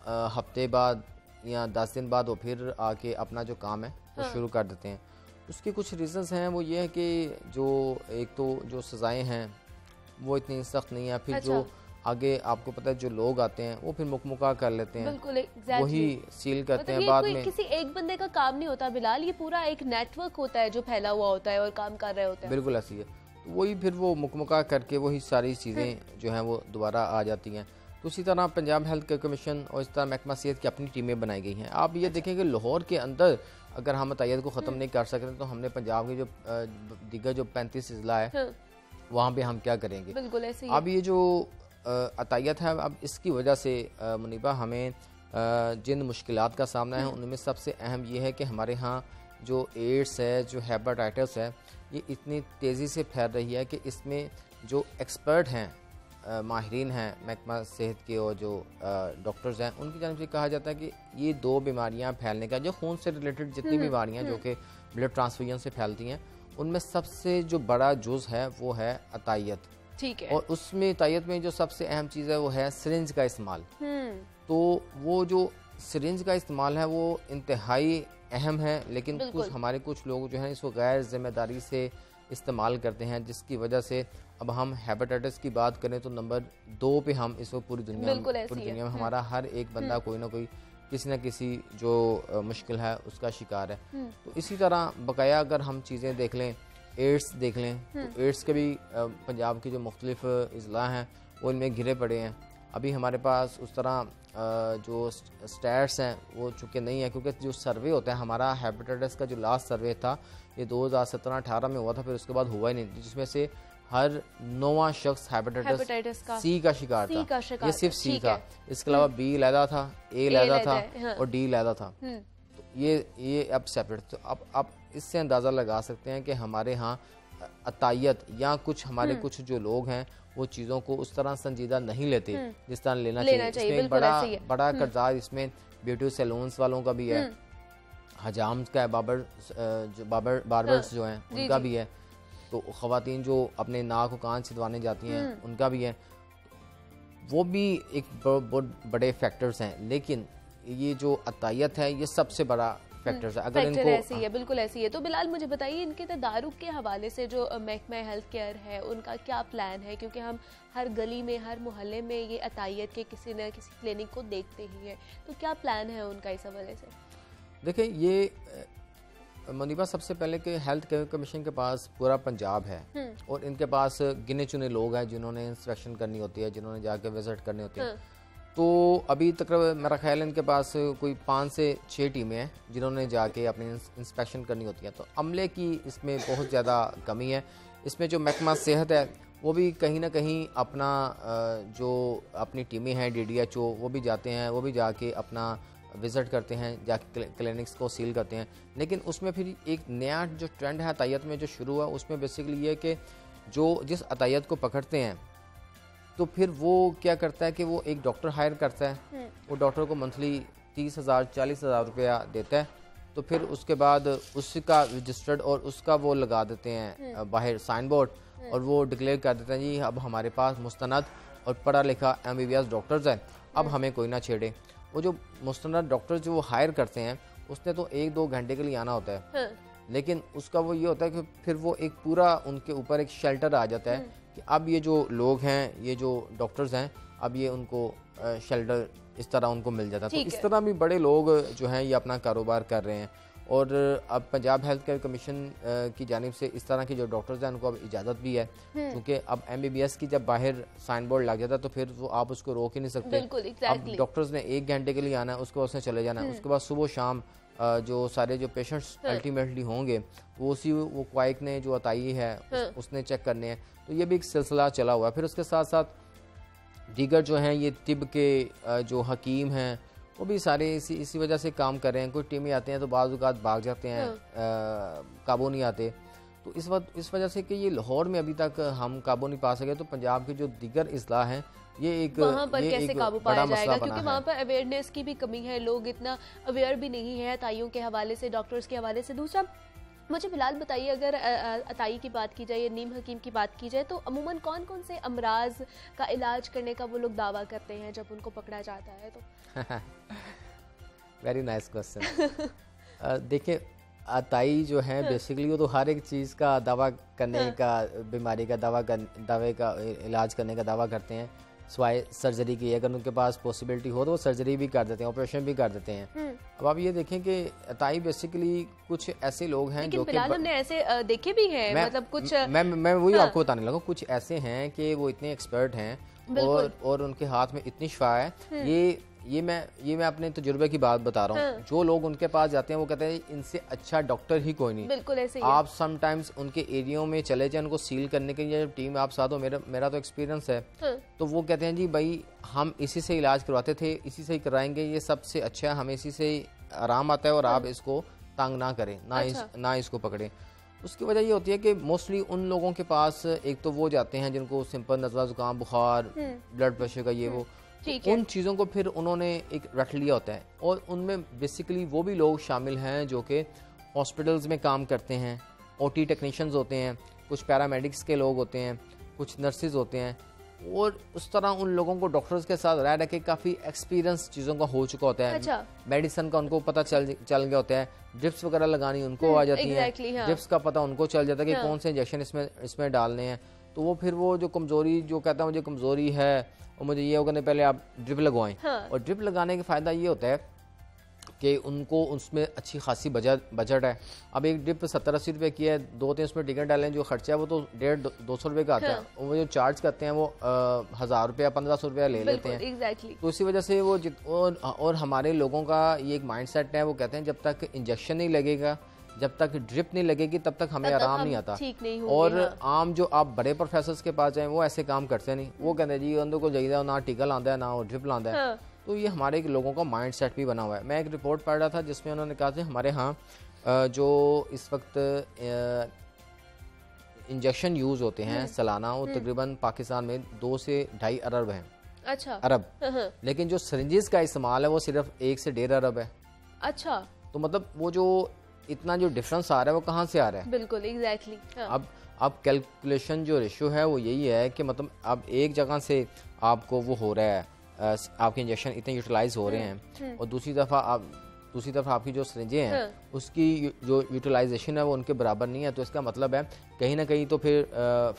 हफ्ते बाद या 10 दिन बाद वो फिर आके अपना जो काम है वो शुरू कर देते हैं। उसके कुछ रीज़न्स हैं, वो ये है कि जो एक तो जो सज़ाएं हैं वो इतनी सख्त नहीं है, फिर जो आगे आपको पता है जो लोग आते हैं वो फिर मुकमुका कर लेते हैं, बिल्कुल वही सील करते हैं। ये बाद कोई में किसी एक बंदे का काम नहीं होता बिलाल, ये पूरा एक नेटवर्क होता है जो फैला हुआ होता है और काम कर रहे होते हैं। बिल्कुल ऐसी है। तो वही फिर वो मुकमुका करके वही सारी चीज़ें जो हैं वो दोबारा आ जाती हैं। तो उसी तरह पंजाब हेल्थ केयर कमीशन और इस तरह महकमा सेहत की अपनी टीमें बनाई गई हैं। आप ये देखें कि लाहौर के अंदर अगर हम अतायत को ख़त्म नहीं कर सकते तो हमने पंजाब के जो दीगर जो 35 अजला है वहाँ पे हम क्या करेंगे। बिल्कुल ऐसे ही अब ये जो अतायत है, अब इसकी वजह से मुनीबा हमें जिन मुश्किलात का सामना है उनमें सबसे अहम ये है कि हमारे यहाँ जो एड्स है, जो हेपेटाइटिस है, ये इतनी तेज़ी से फैल रही है कि इसमें जो एक्सपर्ट हैं, माहिरीन हैं महकमा सेहत के और जो डॉक्टर्स हैं, उनकी जानिब से कहा जाता है कि ये 2 बीमारियां फैलने का, जो खून से रिलेटेड जितनी बीमारियां जो कि ब्लड ट्रांसफ्यूजन से फैलती हैं, उनमें सबसे जो बड़ा जुज़ है वो है अतायत। ठीक है। और उसमें अतायत में जो सबसे अहम चीज़ है वो है सिरिंज का इस्तेमाल। तो वो जो सिरिंज का इस्तेमाल है वो इंतहाई अहम है, लेकिन कुछ लोग जो हैं इसको गैर जिम्मेदारी से इस्तेमाल करते हैं, जिसकी वजह से अब हम हेपेटाइटिस की बात करें तो नंबर 2 पे हम इस वक्त पूरी दुनिया में हमारा हर एक बंदा कोई ना कोई किसी न किसी जो मुश्किल है उसका शिकार है। तो इसी तरह बकाया अगर हम चीज़ें देख लें, एड्स देख लें, तो एड्स के भी पंजाब के जो मुख्तलिफ अजला हैं वो इनमें घिरे पड़े हैं। अभी हमारे पास उस तरह जो स्टैट्स हैं वो चूँकि नहीं है, क्योंकि जो सर्वे होता है हमारा हेपेटाइटिस का जो लास्ट सर्वे था ये 2017-18 में हुआ था, फिर उसके बाद हुआ ही नहीं, जिसमें से हर 9वां शख्स हेपेटाइटिस सी का शिकार था। ये सिर्फ सी था, इसके अलावा बी लैदा था, ए लैदा था और डी लैदा था। तो ये अब सेपरेट। तो अब इससे अंदाज़ा लगा सकते हैं कि हमारे यहाँ अतायत या कुछ हमारे कुछ जो लोग हैं वो चीज़ों को उस तरह संजीदा नहीं लेते जिस तरह लेना चाहिए। इसमें बड़ा किरदार इसमें ब्यूटी सैलून्स वालों का भी है, हजाम्स का है, बार्बर्स जो हैं उनका भी है, तो ख़वातीन जो अपने नाक और कान छिदवाने जाती हैं उनका भी है। वो भी एक बहुत बड़े फैक्टर्स हैं, लेकिन ये जो अतायत है ये सबसे बड़ा फैक्टर्स है। अगर इनको ऐसी है, बिल्कुल ऐसी है। तो बिलाल मुझे बताइए इनके तदारुक के हवाले से जो महकमा हेल्थ केयर है उनका क्या प्लान है, क्योंकि हम हर गली में हर मोहल्ले में ये अतायत के किसी न किसी क्लिनिक को देखते ही हैं, तो क्या प्लान है उनका इस हवाले से? देखिए ये मुनीबा सबसे पहले कि हेल्थ केयर कमीशन के पास पूरा पंजाब है और इनके पास गिने चुने लोग हैं जिन्होंने इंस्पेक्शन करनी होती है, जिन्होंने जाके विजिट करनी होती है। तो अभी तकरीबन मेरा ख्याल है इनके पास कोई 5 से 6 टीमें हैं जिन्होंने जाके अपनी इंस्पेक्शन करनी होती है। तो अमले की इसमें बहुत ज़्यादा कमी है। इसमें जो महकमा सेहत है वो भी कहीं ना कहीं अपना जो अपनी टीमें हैं DDHO वो भी जाते हैं, वो भी जाके अपना विज़िट करते हैं, जाके क्लिनिक्स को सील करते हैं। लेकिन उसमें फिर एक नया जो ट्रेंड है अतायत में जो शुरू हुआ, उसमें बेसिकली ये है कि जो जिस अतायत को पकड़ते हैं तो फिर वो क्या करता है कि वो एक डॉक्टर हायर करता है, वो डॉक्टर को मंथली 30,000-40,000 रुपया देता है। तो फिर उसके बाद उसका रजिस्टर्ड और उसका वो लगा देते हैं बाहर साइन बोर्ड, और वो डिक्लेयर कर देते हैं जी अब हमारे पास मुस्तनद और पढ़ा लिखा MBBS डॉक्टर्स हैं, अब हमें कोई ना छेड़े। वो जो मुस्तनद डॉक्टर जो वो हायर करते हैं उसने तो 1-2 घंटे के लिए आना होता है, लेकिन उसका वो ये होता है कि फिर वो एक पूरा उनके ऊपर एक शेल्टर आ जाता है कि अब ये जो लोग हैं, ये जो डॉक्टर्स हैं, अब ये उनको शेल्टर इस तरह उनको मिल जाता है। तो इस तरह भी बड़े लोग जो हैं ये अपना कारोबार कर रहे हैं। और अब पंजाब हेल्थ केयर कमीशन की जानिब से इस तरह के जो डॉक्टर्स हैं उनको अब इजाज़त भी है, क्योंकि अब MBBS की जब बाहर साइन बोर्ड लग जाता है तो फिर वो आप उसको रोक ही नहीं सकते। अब डॉक्टर्स ने 1 घंटे के लिए आना है, उसके बाद उसने चले जाना है, उसके बाद सुबह शाम जो सारे जो पेशेंट्स अल्टीमेटली होंगे वो उसी वो क्वाइक ने जो अताई है उसने चेक करने हैं। तो ये भी एक सिलसिला चला हुआ है। फिर उसके साथ साथ दीगर जो हैं ये तिब के जो हकीम हैं वो भी सारे इसी वजह से काम कर रहे हैं। कोई टीमें आते हैं तो बाज़ औक़ात भाग जाते हैं, काबू नहीं आते। तो इस वजह से कि ये लाहौर में अभी तक हम काबू नहीं पा सके, तो पंजाब के जो दीगर इजला हैं ये एक वहाँ पर कैसे काबू पाया जाएगा, क्योंकि वहाँ पर है। अवेयरनेस की भी कमी है, लोग इतना अवेयर भी नहीं है अताइयों के हवाले से, डॉक्टर्स के हवाले से। दूसरा मुझे फिलहाल बताइए, अगर अताई की बात की जाए या नीम हकीम की बात की जाए तो अमूमन कौन कौन से अमराज का इलाज करने का वो लोग दावा करते हैं जब उनको पकड़ा जाता है? तो वेरी नाइस क्वेश्चन। देखिए अताई जो है बेसिकली वो तो हर एक चीज़ का दावा करने का, बीमारी का दावे का इलाज करने का दावा करते हैं, सिवाय सर्जरी की। अगर उनके पास पॉसिबिलिटी हो तो वो सर्जरी भी कर देते हैं, ऑपरेशन भी कर देते हैं। अब आप ये देखें कि अताई बेसिकली कुछ ऐसे लोग हैं जो कि हमने ऐसे देखे भी हैं, मतलब कुछ मैं वही आपको बताने लगा, कुछ ऐसे हैं कि वो इतने एक्सपर्ट हैं और उनके हाथ में इतनी शिफा है। ये मैं अपने तजुर्बे की बात बता रहा हूँ। जो लोग उनके पास जाते हैं वो कहते हैं इनसे अच्छा डॉक्टर ही कोई नहीं। बिल्कुल ऐसे ही आप समटाइम्स उनके एरियो में चले जाए, उनको सील करने के लिए टीम आप साथ हो, मेरा तो एक्सपीरियंस है। तो वो कहते हैं जी भाई हम इसी से इलाज करवाते थे, इसी से ही कराएंगे, ये सबसे अच्छा है, हमें इसी से आराम आता है और आप इसको तंग ना करें, ना इसको पकड़ें। उसकी वजह ये होती है कि मोस्टली उन लोगों के पास एक तो वो जाते हैं जिनको सिंपल नज़ला जुकाम बुखार ब्लड प्रेशर का ये वो, तो उन चीज़ों को फिर उन्होंने एक रख लिया होता है। और उनमें बेसिकली वो भी लोग शामिल हैं जो कि हॉस्पिटल्स में काम करते हैं, ओटी टेक्नीशियंस होते हैं, कुछ पैरामेडिक्स के लोग होते हैं, कुछ नर्सेज होते हैं, और उस तरह उन लोगों को डॉक्टर्स के साथ रह रह के काफ़ी एक्सपीरियंस चीज़ों का हो चुका होता है। अच्छा। मेडिसिन का उनको पता चल गया होता है, ड्रिप्स वगैरह लगानी उनको आ जाती हैं, ड्रिप्स का पता उनको चल जाता है कि कौन से इंजेक्शन इसमें डालने हैं। तो वो फिर वो जो कमज़ोरी जो कहता है मुझे कमज़ोरी है और मुझे ये होगा, पहले आप ड्रिप लगवाएं। और ड्रिप लगाने का फ़ायदा ये होता है कि उनको उसमें अच्छी खासी बजट है। अब एक ड्रिप 70-80 रुपये की है, 2-3 उसमें टिकट डालें, जो खर्चा है वो तो 150-200 रुपये का आता है। और वो जो चार्ज करते हैं वो 1000 रुपया 1500 रुपया ले लेते हैं। तो इसी वजह से वो और हमारे लोगों का ये एक माइंड सेट है, वो कहते हैं जब तक इंजेक्शन नहीं लगेगा, जब तक ड्रिप नहीं लगेगी तब तक हमें आराम नहीं आता। और आम जो आप बड़े प्रोफेसर्स के पास जाएं वो ऐसे काम करते नहीं, वो कहते हैं जी उनको को जाइए ना टीका लाता है ना वो ड्रिप लाता है। तो ये हमारे लोगों का माइंड सेट भी बना हुआ है। मैं एक रिपोर्ट पढ़ रहा था जिसमें उन्होंने कहा था हमारे यहाँ जो इस वक्त इंजेक्शन यूज़ होते हैं सालाना, वो तकरीबन पाकिस्तान में 2 से 2.5 अरब हैं। अच्छा। अरब। लेकिन जो सिरिंजेस का इस्तेमाल है वो सिर्फ 1 से 1.5 अरब है। अच्छा। तो मतलब वो जो इतना जो डिफरेंस आ रहा है वो कहाँ से आ रहा है? बिल्कुल एग्जैक्टली। अब कैलकुलेशन जो रेशियो है वो यही है कि मतलब अब एक जगह से आपको वो हो रहा है, आपके इंजेक्शन इतने यूटिलाइज हो रहे हैं, और दूसरी तरफ आपकी जो सिरिंजें हैं उसकी जो यूटिलाइजेशन है वो उनके बराबर नहीं है। तो इसका मतलब है कहीं ना कहीं तो फिर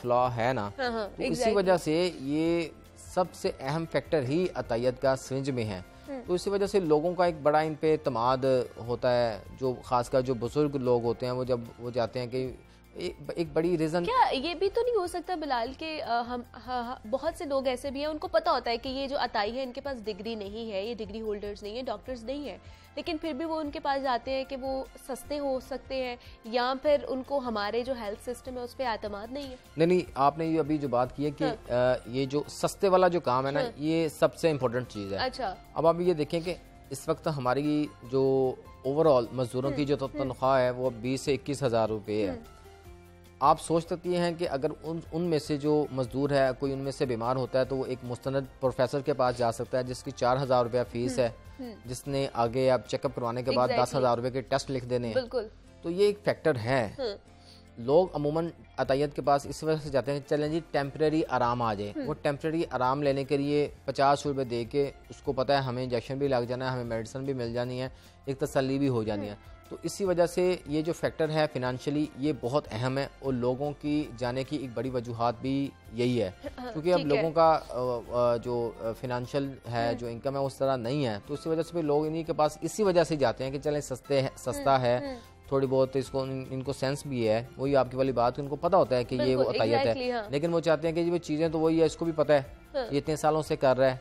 फ्लॉ है ना। तो इसी वजह से ये सबसे अहम फैक्टर ही अतायत का सिरिंज में है। तो इसी वजह से लोगों का एक बड़ा इन पे एतमाद होता है, जो खासकर जो बुजुर्ग लोग होते हैं वो जब वो जाते हैं कि एक बड़ी रीज़न क्या ये भी तो नहीं हो सकता बिलाल के बहुत से लोग ऐसे भी हैं उनको पता होता है कि ये जो अताई है इनके पास डिग्री नहीं है, ये डिग्री होल्डर्स नहीं है, डॉक्टर्स नहीं है, लेकिन फिर भी वो उनके पास जाते हैं कि वो सस्ते हो सकते हैं, या फिर उनको हमारे जो हेल्थ सिस्टम है उस पर एतमाद नहीं है। नहीं, आपने ये अभी जो बात की है कि ये जो सस्ते वाला जो काम है ना, ये सबसे इम्पोर्टेंट चीज़ है। अच्छा। अब आप ये देखें कि इस वक्त हमारी जो ओवरऑल मजदूरों की जो तनख्वाह है वो 20 से 21 हज़ार रुपये है। आप सोच सकती हैं कि अगर उनमें से जो मजदूर है कोई उनमें से बीमार होता है तो वो एक मुस्तनद प्रोफेसर के पास जा सकता है जिसकी 4000 रुपया फीस है, जिसने आगे आप चेकअप करवाने के बाद 10,000 रुपये के टेस्ट लिख देने हैं। तो ये एक फैक्टर है। लोग अमूमन अतायत के पास इस वजह से जाते हैं चलें जी टेम्परेरी आराम आ जाए। वो टेम्परेरी आराम लेने के लिए 50 रुपये दे के उसको पता है हमें इंजेक्शन भी लग जाना है, हमें मेडिसिन भी मिल जानी है, एक तसल्ली भी हो जानी है। तो इसी वजह से ये जो फैक्टर है फिनेंशियली ये बहुत अहम है, और लोगों की जाने की एक बड़ी वजूहात भी यही है क्योंकि अब लोगों का जो फिनेंशियल है जो इनकम है उस तरह नहीं है। तो इसी वजह से भी लोग इन्हीं के पास इसी वजह से जाते हैं कि चलें सस्ता है, थोड़ी बहुत इसको इनको सेंस भी है। वही आपकी वाली बात, उनको पता होता है कि ये वो अतायत है, लेकिन वो चाहते हैं कि वो चीज़ें तो वही है, इसको भी पता है, ये इतने सालों से कर रहा है,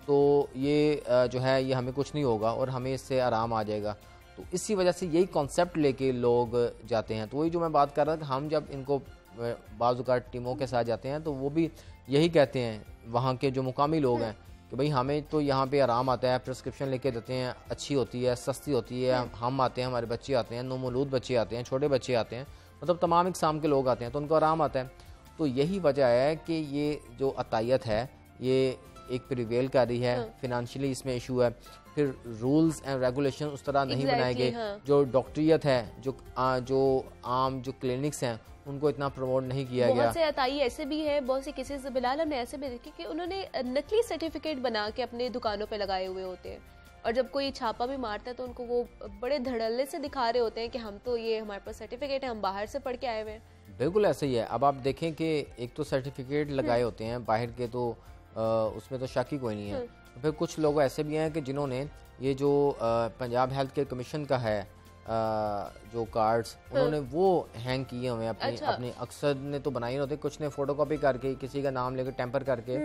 तो ये जो है ये हमें कुछ नहीं होगा और हमें इससे आराम आ जाएगा। तो इसी वजह से यही कॉन्सेप्ट लेके लोग जाते हैं। तो वही जो मैं बात कर रहा था कि हम जब इनको बाज़-औक़ात टीमों के साथ जाते हैं तो वो भी यही कहते हैं वहाँ के जो मुकामी लोग हैं कि भाई हमें तो यहाँ पे आराम आता है, प्रिस्क्रिप्शन लेके देते हैं, अच्छी होती है, सस्ती होती है, हम आते हैं, हमारे बच्चे आते हैं, नौमौलूद बच्चे आते हैं, छोटे बच्चे आते हैं, मतलब तमाम इकसाम के लोग आते हैं, तो उनको आराम आता है। तो यही वजह है कि ये जो अतायत है ये एक प्रिवेल कर रही है। फिनेंशियली इसमें इशू है, फिर रूल्स एंड रेगुलेशन उस तरह नहीं बनाए गए, जो डॉक्टरियत है, जो आम जो क्लिनिक्स हैं उनको इतना प्रमोट नहीं किया गया। बहुत से अताई ऐसे भी हैं, बहुत से केसेस बिलाल हमने ऐसे भी देखे कि उन्होंने नकली सर्टिफिकेट बना के अपने दुकानों पे लगाए हुए होते हैं, और जब कोई छापा भी मारता है तो उनको वो बड़े धड़ल्ले से दिखा रहे होते हैं कि हम तो ये हमारे पास सर्टिफिकेट है, हम बाहर से पढ़ के आए हुए हैं। बिल्कुल ऐसे ही है। अब आप देखें कि एक तो सर्टिफिकेट लगाए होते हैं बाहर के, तो उसमें तो शक ही कोई नहीं है। फिर कुछ लोग ऐसे भी हैं कि जिन्होंने ये जो पंजाब हेल्थ केयर कमीशन का है जो कार्ड्स उन्होंने वो हैंग किए हुए हैं अपनी अक्सर ने तो बनाए होते, कुछ ने फोटोकॉपी करके किसी का नाम लेकर टेम्पर करके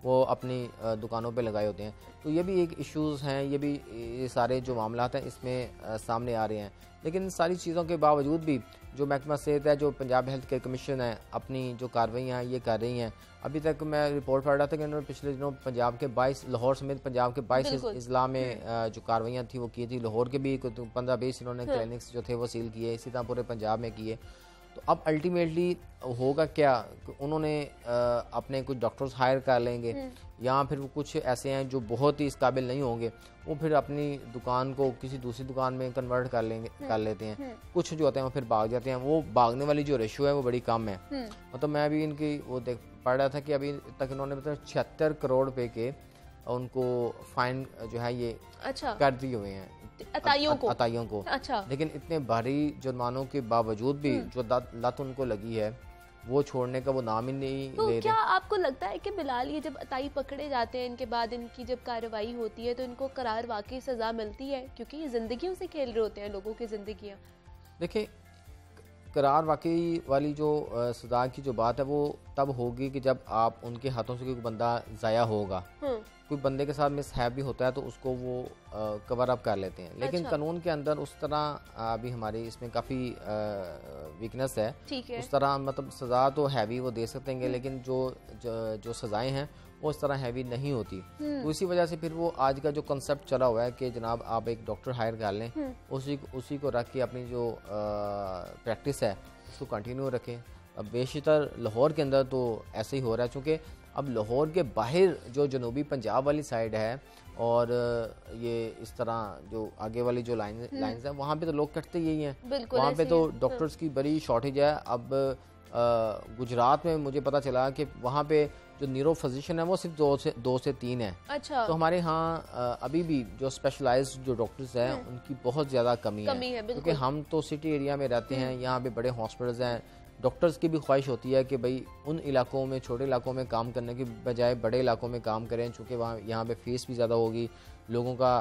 वो अपनी दुकानों पे लगाए होते हैं। तो ये भी एक इश्यूज़ हैं, ये सारे जो मामला हैं इसमें सामने आ रहे हैं। लेकिन सारी चीज़ों के बावजूद भी जो महकमा सेहत है, जो पंजाब हेल्थ केयर कमीशन है, अपनी जो कार्रवाइयाँ ये कर रही हैं। अभी तक मैं रिपोर्ट पढ़ रहा था कि उन्होंने पिछले दिनों पंजाब के 22 लाहौर समेत पंजाब के 22 अजला में जो कार्रवाइयाँ थी वो की थी। लाहौर के भी 15-20 इन्होंने क्लिनिक्स जो थे वो सील किए, इसी तरह पूरे पंजाब में किए। तो अब अल्टीमेटली होगा क्या, उन्होंने अपने कुछ डॉक्टर्स हायर कर लेंगे या फिर वो कुछ ऐसे हैं जो बहुत ही इस काबिल नहीं होंगे, वो फिर अपनी दुकान को किसी दूसरी दुकान में कन्वर्ट कर लेते हैं। कुछ जो होते हैं वो फिर भाग जाते हैं। वो भागने वाली जो रेशियो है वो बड़ी कम है। मतलब मैं अभी इनकी वो पढ़ रहा था कि अभी तक इन्होंने मतलब 76 करोड़ रुपए के उनको फाइन जो है ये कर दिए हुए हैं अताइयों को। अच्छा। लेकिन इतने भारी जुर्मानों के बावजूद भी जो लत उनको लगी है वो छोड़ने का वो नाम ही नहीं ले रहे। क्या आपको लगता है कि बिलाल ये जब अताई पकड़े जाते हैं, इनके बाद इनकी जब कार्रवाई होती है तो इनको करार वाकई सजा मिलती है? क्योंकि ये जिंदगियों से खेल रहे होते हैं, लोगों की जिंदगियां। देखिए, करार वाकई वाली जो सजा की जो बात है वो तब होगी कि जब आप उनके हाथों से कोई बंदा ज़ाया होगा, कोई बंदे के साथ मिसहैप भी होता है तो उसको वो कवर अप कर लेते हैं। लेकिन कानून के अंदर उस तरह अभी हमारी इसमें काफ़ी वीकनेस है। उस तरह मतलब सज़ा तो हैवी वो दे सकते हैं, लेकिन जो सज़ाएं हैं वो उस तरह हैवी नहीं होती। तो इसी वजह से फिर वो आज का जो कंसेप्ट चला हुआ है कि जनाब आप एक डॉक्टर हायर कर लें, उसी को रख के अपनी जो प्रैक्टिस है उसको कंटिन्यू रखें। अब बेशितर लाहौर के अंदर तो ऐसे ही हो रहा है, चूँकि अब लाहौर के बाहर जो जनूबी पंजाब वाली साइड है और ये इस तरह जो आगे वाली जो लाइन्स है वहाँ पे तो लोग कटते यही हैं, वहाँ पे तो डॉक्टर्स की बड़ी शॉर्टेज है। अब गुजरात में मुझे पता चला कि वहाँ पे जो न्यूरो फिजिशियन है वो सिर्फ 2 से 3 है। अच्छा। तो हमारे यहाँ अभी भी जो स्पेशलाइज्ड जो डॉक्टर्स हैं उनकी बहुत ज़्यादा कमी है, क्योंकि हम तो सिटी एरिया में रहते हैं, यहाँ पे बड़े हॉस्पिटल्स हैं। डॉक्टर्स की भी ख्वाहिश होती है कि भाई उन इलाकों में, छोटे इलाकों में काम करने की बजाय बड़े इलाकों में काम करें, चूँकि वहाँ यहाँ पे फीस भी ज़्यादा होगी, लोगों का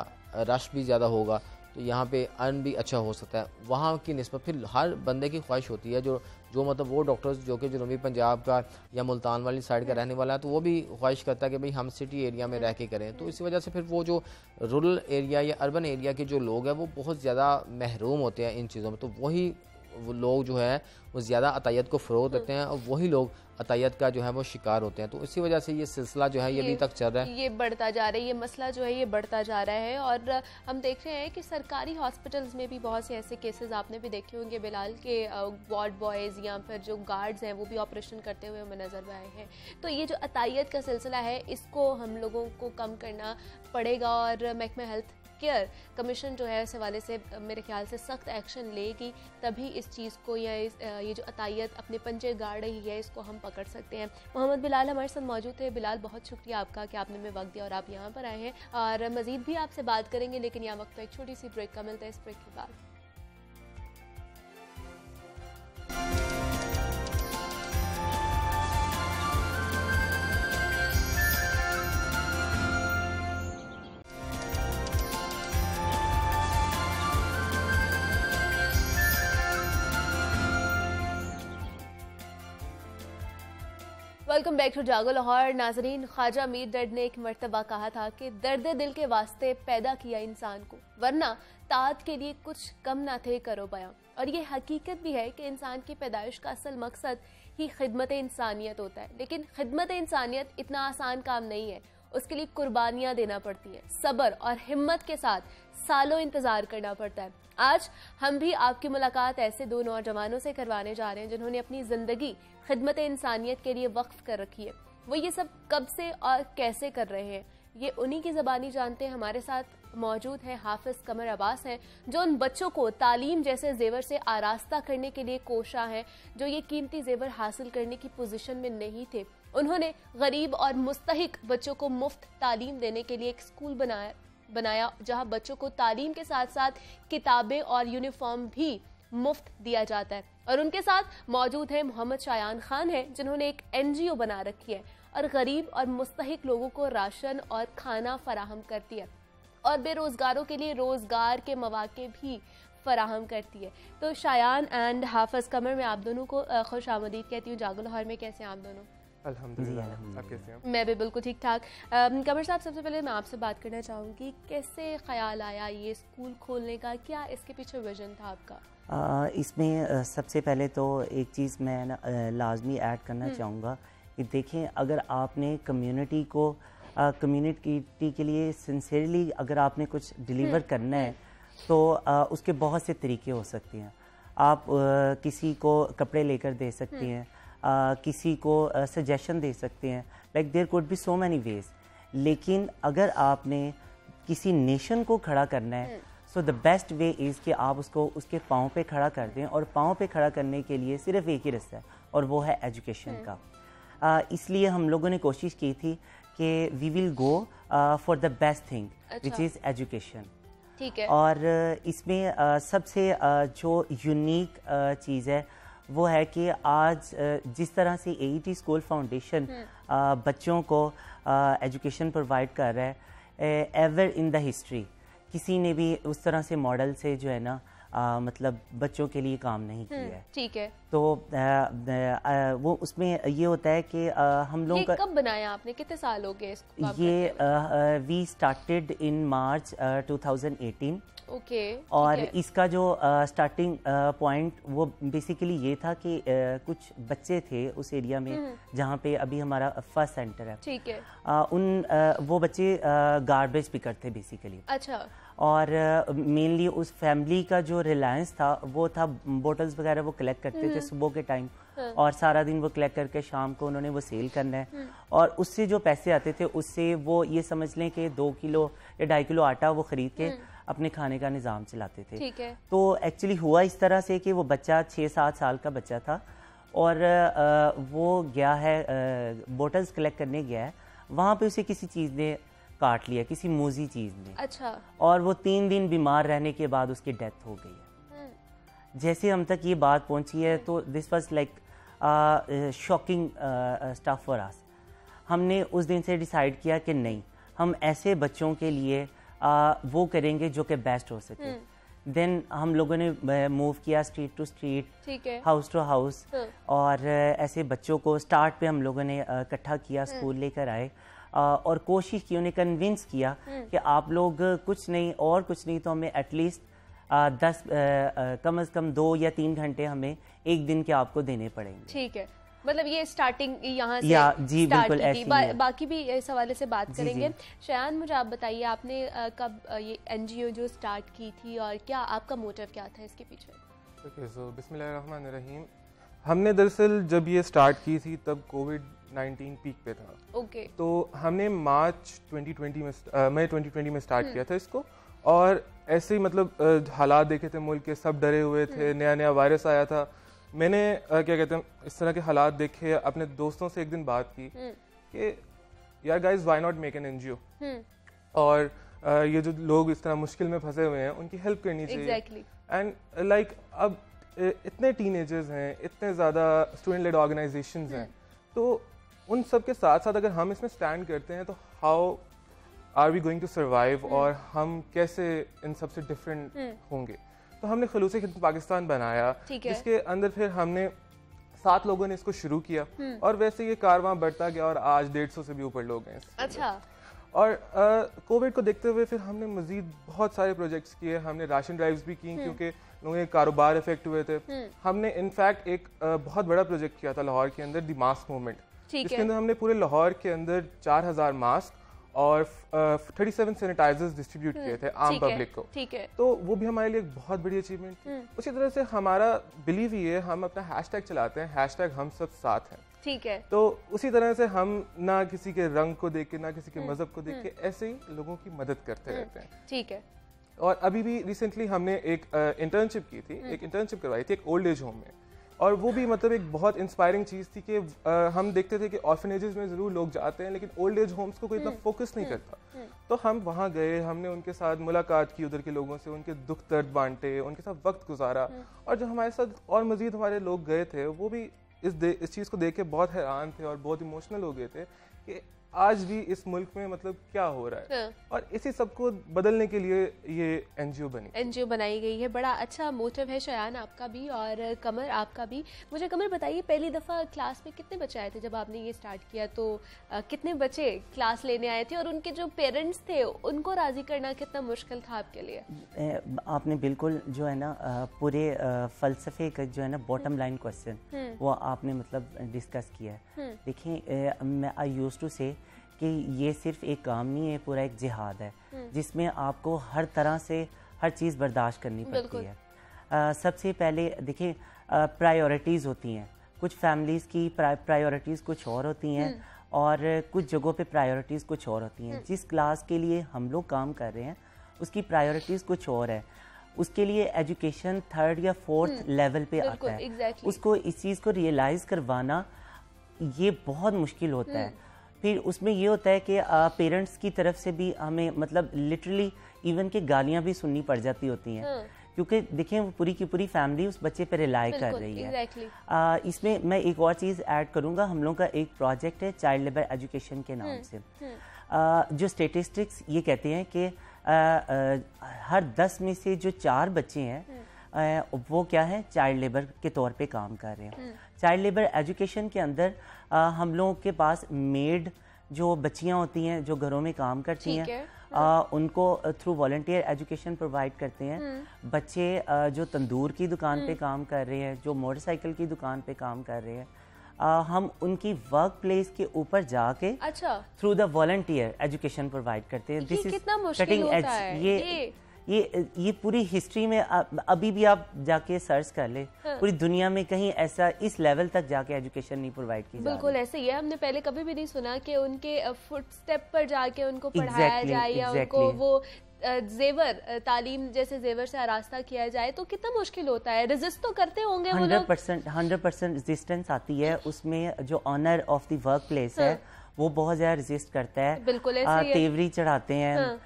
रश भी ज़्यादा होगा, तो यहाँ पे अर्न भी अच्छा हो सकता है वहाँ की निस्बत। फिर हर बंदे की ख्वाहिश होती है जो मतलब वो डॉक्टर्स जो कि जनूबी पंजाब का या मुल्तान वाली साइड का रहने वाला है, तो वो भी ख्वाहिश करता है कि भाई हम सिटी एरिया में रह के करें। तो इसी वजह से फिर वो जो रूरल एरिया या अर्बन एरिया के जो लोग हैं वो बहुत ज़्यादा महरूम होते हैं इन चीज़ों में। तो वही वो लोग जो है वो ज़्यादा अतायत को फ़रोग़ देते हैं और वही लोग अतायत का जो है वो शिकार होते हैं। तो इसी वजह से ये सिलसिला जो है ये अभी तक चल रहा है, ये बढ़ता जा रहा है, ये मसला जो है ये बढ़ता जा रहा है। और हम देख रहे हैं कि सरकारी हॉस्पिटल्स में भी बहुत से ऐसे केसेस आपने भी देखे होंगे बिलाल के वार्ड बॉयज़ या फिर जो गार्ड्स हैं वो भी ऑपरेशन करते हुए हमें नज़र में आए हैं। तो ये जो अतायत का सिलसिला है इसको हम लोगों को कम करना पड़ेगा और महकमा हेल्थ केयर कमीशन जो है इस हवाले से मेरे ख्याल से सख्त एक्शन लेगी, तभी इस चीज़ को या ये जो अतायत अपने पंजे गाड़ रही है इसको हम पकड़ सकते हैं। मोहम्मद बिलाल हमारे साथ मौजूद थे। बिलाल, बहुत शुक्रिया आपका कि आपने हमें वक्त दिया और आप यहाँ पर आए हैं, और मज़ीद भी आपसे बात करेंगे, लेकिन यहाँ वक्त पर एक छोटी सी ब्रेक का मिलता है। इस ब्रेक के बाद वेलकम बैक टू जागो लाहौर। नाजरीन, ख्वाजा मीर दर्द ने एक मर्तबा कहा था कि दर्द दिल के वास्ते पैदा किया इंसान को, वरना तात के लिए कुछ कम ना थे करो बयां। और ये हकीकत भी है कि इंसान की पैदाइश का असल मकसद ही खिदमत इंसानियत होता है। लेकिन खिदमत इंसानियत इतना आसान काम नहीं है, उसके लिए कुर्बानियां देना पड़ती है, सब्र और हिम्मत के साथ सालों इंतजार करना पड़ता है। आज हम भी आपकी मुलाकात ऐसे 2 नौजवानों से करवाने जा रहे हैं जिन्होंने अपनी जिंदगी खिदमत इंसानियत के लिए वक्फ कर रखी है। वो ये सब कब से और कैसे कर रहे हैं ये उन्हीं की ज़बानी जानते हैं। हमारे साथ मौजूद हैं हाफिज कमर अब्बास हैं, जो उन बच्चों को तालीम जैसे जेवर से आरास्ता करने के लिए कोशा हैं जो ये कीमती जेवर हासिल करने की पोजीशन में नहीं थे। उन्होंने गरीब और मुस्तहिक बच्चों को मुफ्त तालीम देने के लिए एक स्कूल बनाया जहां बच्चों को तालीम के साथ साथ किताबें और यूनिफॉर्म भी मुफ्त दिया जाता है। और उनके साथ मौजूद है मोहम्मद शायान खान है, जिन्होंने एक NGO बना रखी है और गरीब और मुस्तहिक लोगों को राशन और खाना फराहम करती है और बेरोज़गारों के लिए रोज़गार के मौके भी फराहम करती है। तो शायान एंड हाफिज कमर, मैं आप दोनों को खुश आमदीद कहती हूँ। जागो लाहौर में कैसे हैं आप दोनों? अल्हम्दुलिल्लाह, आप कैसे हैं? मैं भी बिल्कुल ठीक ठाक। कमर साहब, सबसे पहले मैं आपसे बात करना चाहूँगी, कैसे ख्याल आया ये स्कूल खोलने का, क्या इसके पीछे विजन था आपका? इसमें सबसे पहले तो एक चीज़ मैं ना लाजमी ऐड करना चाहूँगा कि देखें, अगर आपने कम्युनिटी के लिए सिंसियरली अगर आपने कुछ डिलीवर करना है तो उसके बहुत से तरीके हो सकते हैं। आप किसी को कपड़े लेकर दे सकते हैं, किसी को सजेशन दे सकते हैं, like there could be so many ways. लेकिन अगर आपने किसी नेशन को खड़ा करना है, so the best way is कि आप उसको उसके पाँव पे खड़ा कर दें, और पाँव पे खड़ा करने के लिए सिर्फ एक ही रास्ता है और वो है एजुकेशन का। इसलिए हम लोगों ने कोशिश की थी कि we will go for the best thing which is education. ठीक है। और इसमें सबसे जो यूनिक चीज़ है वो है कि आज जिस तरह से AET स्कूल फाउंडेशन बच्चों को एजुकेशन प्रोवाइड कर रहा है, एवर इन द हिस्ट्री किसी ने भी उस तरह से मॉडल से जो है ना मतलब बच्चों के लिए काम नहीं किया है। ठीक है। तो वो उसमें ये होता है कि हम लोगों का कब बनाया आपने, कितने साल हो गए इसको काम ये we started in March 2018। Okay. और इसका जो स्टार्टिंग पॉइंट वो बेसिकली ये था कि कुछ बच्चे थे उस एरिया में जहाँ पे अभी हमारा फर्स्ट सेंटर है। ठीक है। वो बच्चे गार्बेज पिकर थे बेसिकली। अच्छा। और मेनली उस फैमिली का जो रिलायंस था वो था बोटल्स वगैरह वो कलेक्ट करते थे सुबह के टाइम, और सारा दिन वो कलेक्ट करके शाम को उन्होंने वो सेल करना है, और उससे जो पैसे आते थे उससे वो ये समझ लें कि 2 किलो या 2.5 किलो आटा वो खरीद के अपने खाने का निज़ाम चलाते थे। ठीक है। तो एक्चुअली हुआ इस तरह से कि वो बच्चा 6-7 साल का बच्चा था और वो गया है बोटल्स कलेक्ट करने गया है, वहाँ पे उसे किसी चीज़ ने काट लिया, किसी मूजी चीज़ ने। अच्छा। और वो 3 दिन बीमार रहने के बाद उसकी डेथ हो गई है। जैसे हम तक ये बात पहुंची है तो this was like shocking stuff for us. हमने उस दिन से डिसाइड किया कि नहीं, हम ऐसे बच्चों के लिए वो करेंगे जो कि बेस्ट हो सके। देन हम लोगों ने मूव किया स्ट्रीट टू स्ट्रीट, ठीक है, हाउस टू हाउस, और ऐसे बच्चों को स्टार्ट पे हम लोगों ने इकट्ठा किया, स्कूल लेकर आए और कोशिश की, उन्हें कन्विंस किया कि आप लोग कुछ नहीं तो हमें एटलीस्ट 10 कम से कम 2 या 3 घंटे हमें एक दिन के आपको देने पड़ेंगे। ठीक है। मतलब ये स्टार्टिंग यहाँ से जी बिल्कुल ऐसी है। बाकी भी इस हवाले से बात करेंगे। शायान, मुझे आप बताइए, आपने कब ये NGO जो स्टार्ट की थी और क्या आपका मोटिव क्या था इसके पीछे? ओके, सो बिस्मिल्लाहिर्रहमानिर्रहीम। हमने दरअसल जब ये स्टार्ट की थी तब कोविड-19 पीक पे था। ओके। तो हमने मार्च 2020 में स्टार्ट किया था इसको, और ऐसे ही मतलब हालात देखे थे मुल्क के, सब डरे हुए थे, नया नया वायरस आया था। मैंने क्या कहते हैं इस तरह के हालात देखे, अपने दोस्तों से एक दिन बात की कि यार guys, why not make an NGO, और ये जो लोग इस तरह मुश्किल में फंसे हुए हैं उनकी हेल्प करनी चाहिए। एंड लाइक अब इतने टीनेजर्स हैं, इतने ज़्यादा स्टूडेंट लेड ऑर्गेनाइजेशंस हैं, तो उन सब के साथ साथ अगर हम इसमें स्टैंड करते हैं तो how are we going to survive, और हम कैसे इन सब से डिफरेंट होंगे। तो हमने खलूसे खिदमत पाकिस्तान बनाया, जिसके अंदर फिर हमने 7 लोगों ने इसको शुरू किया, और वैसे ये कारवां बढ़ता गया और आज 150 से भी ऊपर लोग हैं। अच्छा। और कोविड को देखते हुए फिर हमने मजीद बहुत सारे प्रोजेक्ट्स किए, हमने राशन ड्राइव्स भी की क्योंकि लोगों के कारोबार इफेक्ट हुए थे। हमने इनफैक्ट एक बहुत बड़ा प्रोजेक्ट किया था लाहौर के अंदर, द मास्क मूवमेंट, जिसके अंदर हमने पूरे लाहौर के अंदर 4000 मास्क और 37 सैनिटाइजर्स डिस्ट्रीब्यूट किए थे आम पब्लिक को। ठीक है। तो वो भी हमारे लिए एक बहुत बड़ी अचीवमेंट थी। उसी तरह से हमारा बिलीव ये है, हम अपना हैशटैग चलाते हैं, हैशटैग हम सब साथ हैं। ठीक है। तो उसी तरह से हम ना किसी के रंग को देख के, ना किसी के मजहब को देख के, ऐसे ही लोगों की मदद करते रहते हैं। ठीक है। और अभी भी रिसेंटली हमने एक इंटर्नशिप की थी, एक इंटर्नशिप करवाई थी एक ओल्ड एज होम में, और वो भी मतलब एक बहुत इंस्पायरिंग चीज़ थी कि हम देखते थे कि ऑर्फनेजेस में ज़रूर लोग जाते हैं लेकिन ओल्ड एज होम्स को कोई इतना फोकस नहीं करता। तो हम वहाँ गए, हमने उनके साथ मुलाकात की, उधर के लोगों से उनके दुख दर्द बांटे, उनके साथ वक्त गुजारा, और जो हमारे साथ और मज़ीद हमारे लोग गए थे वो भी इस चीज़ को देख के बहुत हैरान थे और बहुत इमोशनल हो गए थे कि आज भी इस मुल्क में मतलब क्या हो रहा है। हाँ। और इसी सबको बदलने के लिए ये एनजीओ बनाई गई है। बड़ा अच्छा मोटिव है शयान आपका भी और कमर आपका भी। मुझे कमर बताइए, पहली दफ़ा क्लास में कितने बच्चे आए थे जब आपने ये स्टार्ट किया? तो कितने बच्चे क्लास लेने आए थे और उनके जो पेरेंट्स थे उनको राज़ी करना कितना मुश्किल था आपके लिए? आपने बिल्कुल जो है ना पूरे फ़लसफ़े का जो है ना बॉटम लाइन क्वेश्चन वो आपने मतलब डिस्कस किया है। देखिए, मैं आई यूज टू से कि ये सिर्फ एक काम नहीं है, पूरा एक जिहाद है जिसमें आपको हर तरह से हर चीज़ बर्दाश्त करनी पड़ती है। सबसे पहले देखिए, प्रायोरिटीज़ होती हैं। कुछ फैमिलीज़ की प्रायोरिटीज़ कुछ और होती हैं और कुछ जगहों पे प्रायोरिटीज़ कुछ और होती हैं। जिस क्लास के लिए हम लोग काम कर रहे हैं उसकी प्रायोरिटीज़ कुछ और है। उसके लिए एजुकेशन 3rd या 4th लेवल पे आता है। उसको इस चीज़ को रियलाइज़ करवाना ये बहुत मुश्किल होता है। फिर उसमें ये होता है कि पेरेंट्स की तरफ से भी हमें मतलब लिटरली इवन के गालियां भी सुननी पड़ जाती होती हैं। क्योंकि देखें, वो पूरी की पूरी फैमिली उस बच्चे पर रिलाई कर रही है। इसमें मैं एक और चीज़ ऐड करूंगा। हम लोगों का एक प्रोजेक्ट है चाइल्ड लेबर एजुकेशन के नाम से। जो स्टेटिस्टिक्स ये कहते हैं कि हर 10 में से जो 4 बच्चे हैं वो क्या है, चाइल्ड लेबर के तौर पे काम कर रहे हैं। चाइल्ड लेबर एजुकेशन के अंदर हम लोगों के पास मेड जो बच्चियां होती हैं जो घरों में काम करती हैं, उनको थ्रू वॉलंटियर एजुकेशन प्रोवाइड करते हैं। बच्चे जो तंदूर की दुकान पे काम कर रहे हैं, जो मोटरसाइकिल की दुकान पे काम कर रहे हैं, हम उनकी वर्क प्लेस के ऊपर जाके through the volunteer education provide करते हैं। This is cutting edge. ये पूरी हिस्ट्री में अभी भी आप जाके सर्च कर ले, पूरी दुनिया में कहीं ऐसा इस लेवल तक जाके एजुकेशन नहीं प्रोवाइड की। बिल्कुल ऐसे ही है। हमने पहले कभी भी नहीं सुना कि उनके फुटस्टेप पर जाके उनको पढ़ाया जाए या उनको वो जेवर तालीम जैसे जेवर से आरास्ता किया जाए। तो कितना मुश्किल होता है, रेजिस्ट तो करते होंगे 100% रेजिस्टेंस आती है। उसमें जो owner of the work place है वो बहुत ज्यादा रेजिस्ट करता है। बिल्कुल तेवरी चढ़ाते हैं।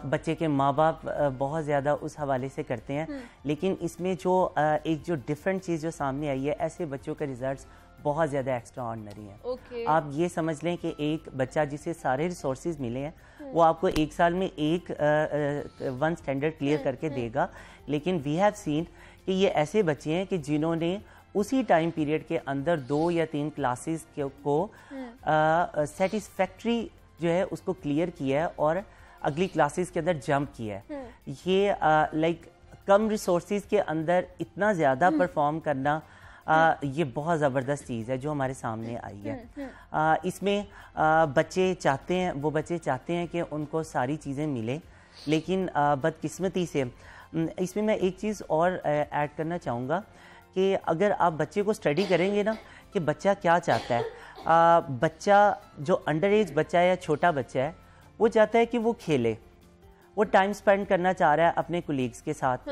बच्चे के माँ बाप बहुत ज़्यादा उस हवाले से करते हैं। लेकिन इसमें जो एक जो डिफरेंट चीज़ जो सामने आई है, ऐसे बच्चों के रिजल्ट्स बहुत ज़्यादा एक्स्ट्रा ऑर्डिनरी हैं। आप ये समझ लें कि एक बच्चा जिसे सारे रिसोर्सेज मिले हैं वो आपको एक साल में एक 1 स्टैंडर्ड क्लियर करके देगा। लेकिन वी हैव सीन कि ये ऐसे बच्चे हैं कि जिन्होंने उसी टाइम पीरियड के अंदर 2 या 3 क्लासेस को सेटिस्फैक्ट्री जो है उसको क्लियर किया है और अगली क्लासेस के अंदर जंप किया है। ये लाइक कम रिसोर्सेज के अंदर इतना ज़्यादा परफॉर्म करना ये बहुत ज़बरदस्त चीज़ है जो हमारे सामने आई है। इसमें बच्चे चाहते हैं कि उनको सारी चीज़ें मिलें, लेकिन बदकिस्मती से इसमें मैं एक चीज़ और ऐड करना चाहूँगा कि अगर आप बच्चे को स्टडी करेंगे ना कि बच्चा क्या चाहता है, बच्चा जो अंडर एज बच्चा है या छोटा बच्चा है वो चाहता है कि वो खेले, वो टाइम स्पेंड करना चाह रहा है अपने कोलीग्स के साथ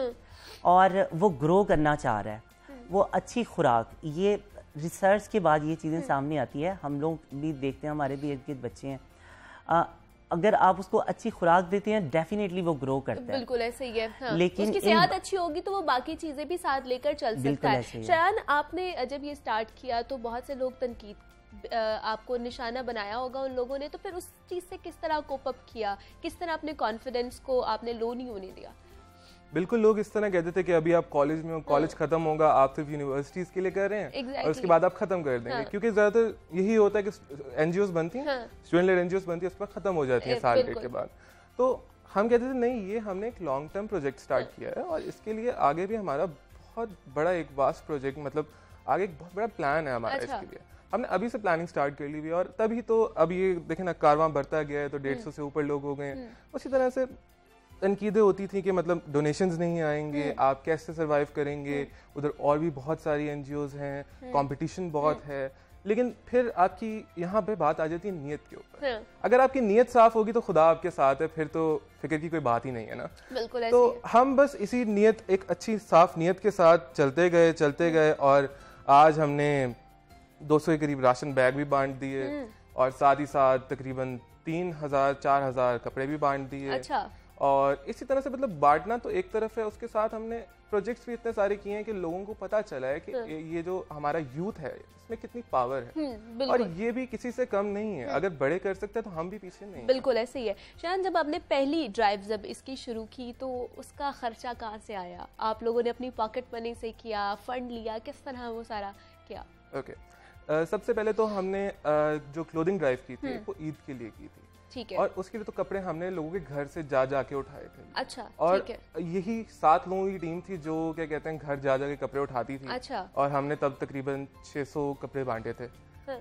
और वो ग्रो करना चाह रहा है, वो अच्छी खुराक। ये रिसर्च के बाद ये चीज़ें सामने आती है। हम लोग भी देखते हैं, हमारे भी इर्द गिर्द बच्चे हैं, अगर आप उसको अच्छी खुराक देते हैं डेफिनेटली वो ग्रो करता है। बिल्कुल ऐसे ही है। हाँ। लेकिन उसकी सेहत अच्छी होगी तो वो बाकी चीजें भी साथ लेकर चल सकता है। शयान, आपने जब ये स्टार्ट किया तो बहुत से लोग तनकीद आपको निशाना बनाया होगा उन लोगों ने, तो फिर उस चीज से किस तरह कोप अप किया, किस तरह अपने कॉन्फिडेंस को आपने लो नहीं होने दिया? बिल्कुल, लोग इस तरह कहते थे कि अभी आप कॉलेज में हो, कॉलेज खत्म होगा, आप सिर्फ यूनिवर्सिटीज के लिए कर रहे हैं और उसके बाद आप खत्म कर देंगे। क्योंकि ज्यादातर यही होता है कि एनजीओज बनती हैं, स्टूडेंट लेड एनजीओज बनती है, उस पर खत्म हो जाती है साल डेढ़ के बाद। तो हम कहते थे नहीं, ये हमने एक लॉन्ग टर्म प्रोजेक्ट स्टार्ट किया है और इसके लिए आगे भी हमारा बहुत बड़ा एक वास्ट प्रोजेक्ट, मतलब आगे एक बहुत बड़ा प्लान है हमारा। इसके लिए हमने अभी से प्लानिंग स्टार्ट कर ली हुई है और तभी तो अब ये देखें ना, कारवां बढ़ता गया है तो 150 से ऊपर लोग हो गए हैं। उसी तरह से तनकीदें होती थी कि मतलब डोनेशंस नहीं आएंगे, आप कैसे सरवाइव करेंगे, उधर और भी बहुत सारी एनजीओज हैं, कंपटीशन बहुत है। लेकिन फिर आपकी यहाँ पे बात आ जाती है नीयत के ऊपर। अगर आपकी नीयत साफ होगी तो खुदा आपके साथ है, फिर तो फिक्र की कोई बात ही नहीं है ना। बिल्कुल। तो हम बस इसी नीयत, एक अच्छी साफ नीयत के साथ चलते गए और आज हमने 200 के करीब राशन बैग भी बांट दिए और साथ ही साथ तकरीबन 3000-4000 कपड़े भी बांट दिए। और इसी तरह से मतलब बांटना तो एक तरफ है, उसके साथ हमने प्रोजेक्ट्स भी इतने सारे किए हैं कि लोगों को पता चला है कि ये जो हमारा यूथ है इसमें कितनी पावर है और ये भी किसी से कम नहीं है। अगर बड़े कर सकते हैं तो हम भी पीछे नहीं। बिल्कुल ऐसे ही है। शायद जब आपने पहली ड्राइव जब इसकी शुरू की तो उसका खर्चा कहाँ से आया? आप लोगों ने अपनी पॉकेट मनी से किया, फंड लिया, किस तरह वो सारा किया? ओके, सबसे पहले तो हमने जो क्लोथिंग ड्राइव की थी वो ईद के लिए की थी। ठीक है। और उसके लिए तो कपड़े हमने लोगों के घर से जा के उठाए थे। अच्छा, और ठीक है। यही 7 लोगों की टीम थी जो क्या कहते हैं घर जा के कपड़े उठाती थी। अच्छा। और हमने तब तकरीबन 600 कपड़े बांटे थे।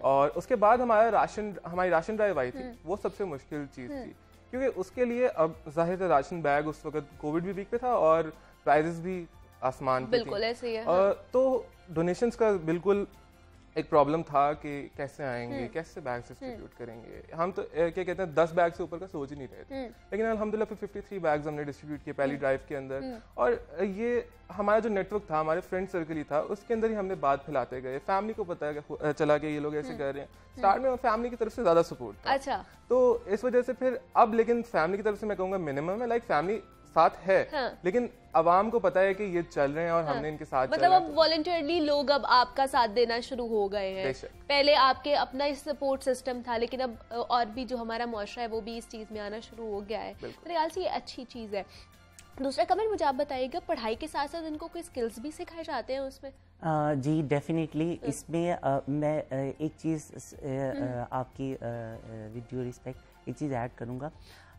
और उसके बाद हमारी राशन ड्राइव आई थी, वो सबसे मुश्किल चीज थी क्योंकि उसके लिए अब जाहिर है राशन बैग उस वक्त कोविड भी वीक पे था और प्राइजेस भी आसमान पे बिल्कुल ऐसे ही है। तो डोनेशंस का बिल्कुल एक प्रॉब्लम था कि कैसे आएंगे, कैसे बैग डिस्ट्रीब्यूट करेंगे। हम तो क्या कहते हैं 10 बैग से ऊपर का सोच ही नहीं रहे थे, लेकिन अल्हम्दुलिल्लाह फिर 53 बैग्स हमने डिस्ट्रीब्यूट किए पहली ड्राइव के अंदर। और ये हमारा जो नेटवर्क था, हमारे फ्रेंड सर्कल ही था, उसके अंदर ही हमने बात फैलाते गए। फैमिली को पता चला कि ये लोग ऐसे कर रहे हैं। स्टार्ट में फैमिली की तरफ से ज्यादा सपोर्ट था। अच्छा। तो इस वजह से फिर अब लेकिन फैमिली की तरफ से मैं कहूँगा मिनिमम है, लाइक फैमिली साथ है। लेकिन अवाम को पता है कि ये चल रहे हैं और हमने इनके साथ मतलब अब वॉलंटियरली लोग अब आपका साथ देना शुरू हो गए हैं। पहले आपके अपना ही सपोर्ट सिस्टम था, लेकिन अब और भी जो हमारा मुआशरा है वो भी इस चीज में आना शुरू हो गया है। मेरे ख्याल से ये अच्छी चीज है। दूसरा कमेंट मुझे आप बताइएगा, पढ़ाई के साथ साथ इनको कोई स्किल्स भी सिखाए जाते हैं उसमें? जी डेफिनेटली। इसमें मैं एक चीज़ आपकी विद ड्यू रिस्पेक्ट एक चीज़ ऐड करूँगा।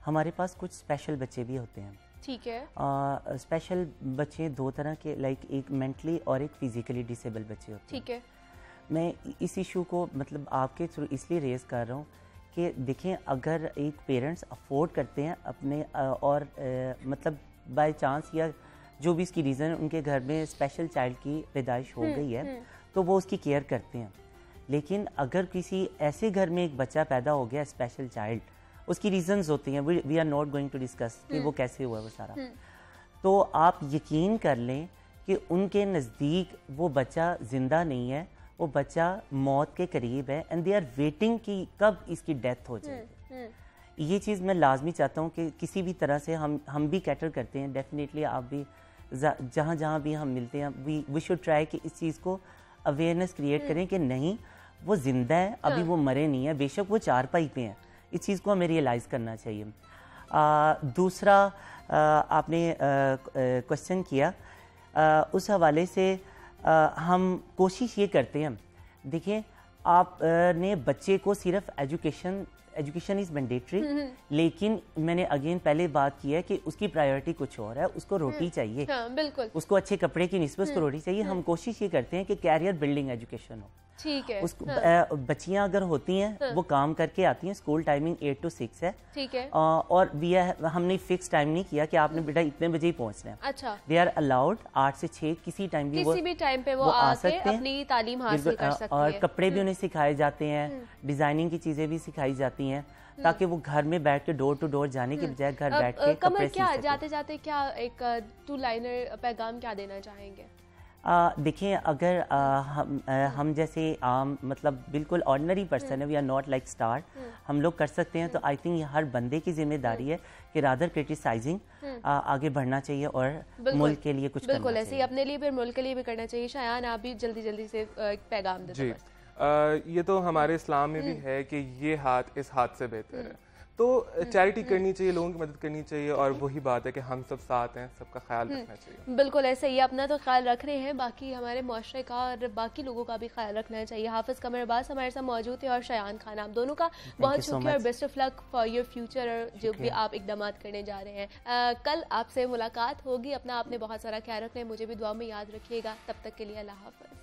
हमारे पास कुछ स्पेशल बच्चे भी होते हैं। ठीक है। स्पेशल बच्चे 2 तरह के, लाइक एक मेंटली और एक फिजिकली डिसेबल बच्चे होते हैं। ठीक है। मैं इस इशू को मतलब आपके थ्रू इसलिए रेज कर रहा हूँ कि देखें, अगर एक पेरेंट्स अफोर्ड करते हैं अपने और मतलब बाय चांस या जो भी इसकी रीज़न उनके घर में स्पेशल चाइल्ड की पैदाइश हो गई है तो वो उसकी केयर करते हैं। लेकिन अगर किसी ऐसे घर में एक बच्चा पैदा हो गया स्पेशल चाइल्ड, उसकी रीजंस होती हैं, we are not going to discuss कि वो कैसे हुआ वो सारा। तो आप यकीन कर लें कि उनके नज़दीक वो बच्चा जिंदा नहीं है, वो बच्चा मौत के करीब है एंड दे आर वेटिंग कि कब इसकी डेथ हो जाएगी। ये चीज़ मैं लाजमी चाहता हूँ कि किसी भी तरह से हम भी कैटर करते हैं, डेफिनेटली आप भी जहाँ जहाँ भी हम मिलते हैं वी शुड ट्राई कि इस चीज़ को अवेयरनेस क्रिएट करें कि नहीं वो जिंदा है, अभी वो मरे नहीं है, बेशक वो चारपाई पे हैं। इस चीज़ को हमें रियलाइज़ करना चाहिए। दूसरा आपने क्वेश्चन किया, उस हवाले से हम कोशिश ये करते हैं, देखिए आपने बच्चे को सिर्फ एजुकेशन इज़ मैंडेटरी, लेकिन मैंने अगेन पहले बात की है कि उसकी प्रायोरिटी कुछ और है, उसको रोटी चाहिए। बिल्कुल। उसको अच्छे कपड़े की निस्बत उसको रोटी चाहिए। हम कोशिश ये करते हैं कि कैरियर बिल्डिंग एजुकेशन हो। ठीक है। उसको बच्चियां अगर होती हैं वो काम करके आती हैं, स्कूल टाइमिंग 8 to 6 है। ठीक है। और हमने फिक्स टाइम नहीं किया कि आपने बेटा इतने बजे ही पहुंचना है। अच्छा। दे आर अलाउड 8 से 6 किसी टाइम भी वो आ सकते हैं, अपनी तालीम हासिल कर सकते हैं। और कपड़े भी उन्हें सिखाए जाते हैं, डिजाइनिंग की चीजें भी सिखाई जाती हैं ताकि वो घर में बैठ के डोर टू डोर जाने के बजाय घर बैठ के कपड़े सीख सकें। जाते जाते क्या एक 2 लाइनर पैगाम क्या देना चाहेंगे? देखिए, अगर हम जैसे आम मतलब बिल्कुल ऑर्डिनरी पर्सन है, we are not like star, हम लोग कर सकते हैं। तो आई थिंक ये हर बंदे की जिम्मेदारी है कि रादर क्रिटिसाइजिंग आगे बढ़ना चाहिए और मुल्क के लिए कुछ बिल्कुल ऐसे ही अपने लिए भी मुल्क के लिए भी करना चाहिए। शायान, आप भी जल्दी जल्दी से एक पैगाम देते हैं। ये तो हमारे इस्लाम में भी है कि ये हाथ इस हाथ से बेहतर है, तो चैरिटी करनी चाहिए, लोगों की मदद करनी चाहिए। और वही बात है कि हम सब साथ हैं, सबका ख्याल रखना चाहिए। बिल्कुल ऐसे ही, अपना तो ख्याल रख रहे हैं, बाकी हमारे मुआशरे का और बाकी लोगों का भी ख्याल रखना चाहिए। हाफिज कमर अब्बास हमारे साथ मौजूद थे और शायान खान, आप दोनों का बहुत शुक्रिया और best of luck for your future और जो भी आप इकदाम करने जा रहे हैं। कल आपसे मुलाकात होगी। अपना आपने बहुत सारा ख्याल रखना है, मुझे भी दुआ में याद रखिएगा। तब तक के लिए अल्लाह हाफिज।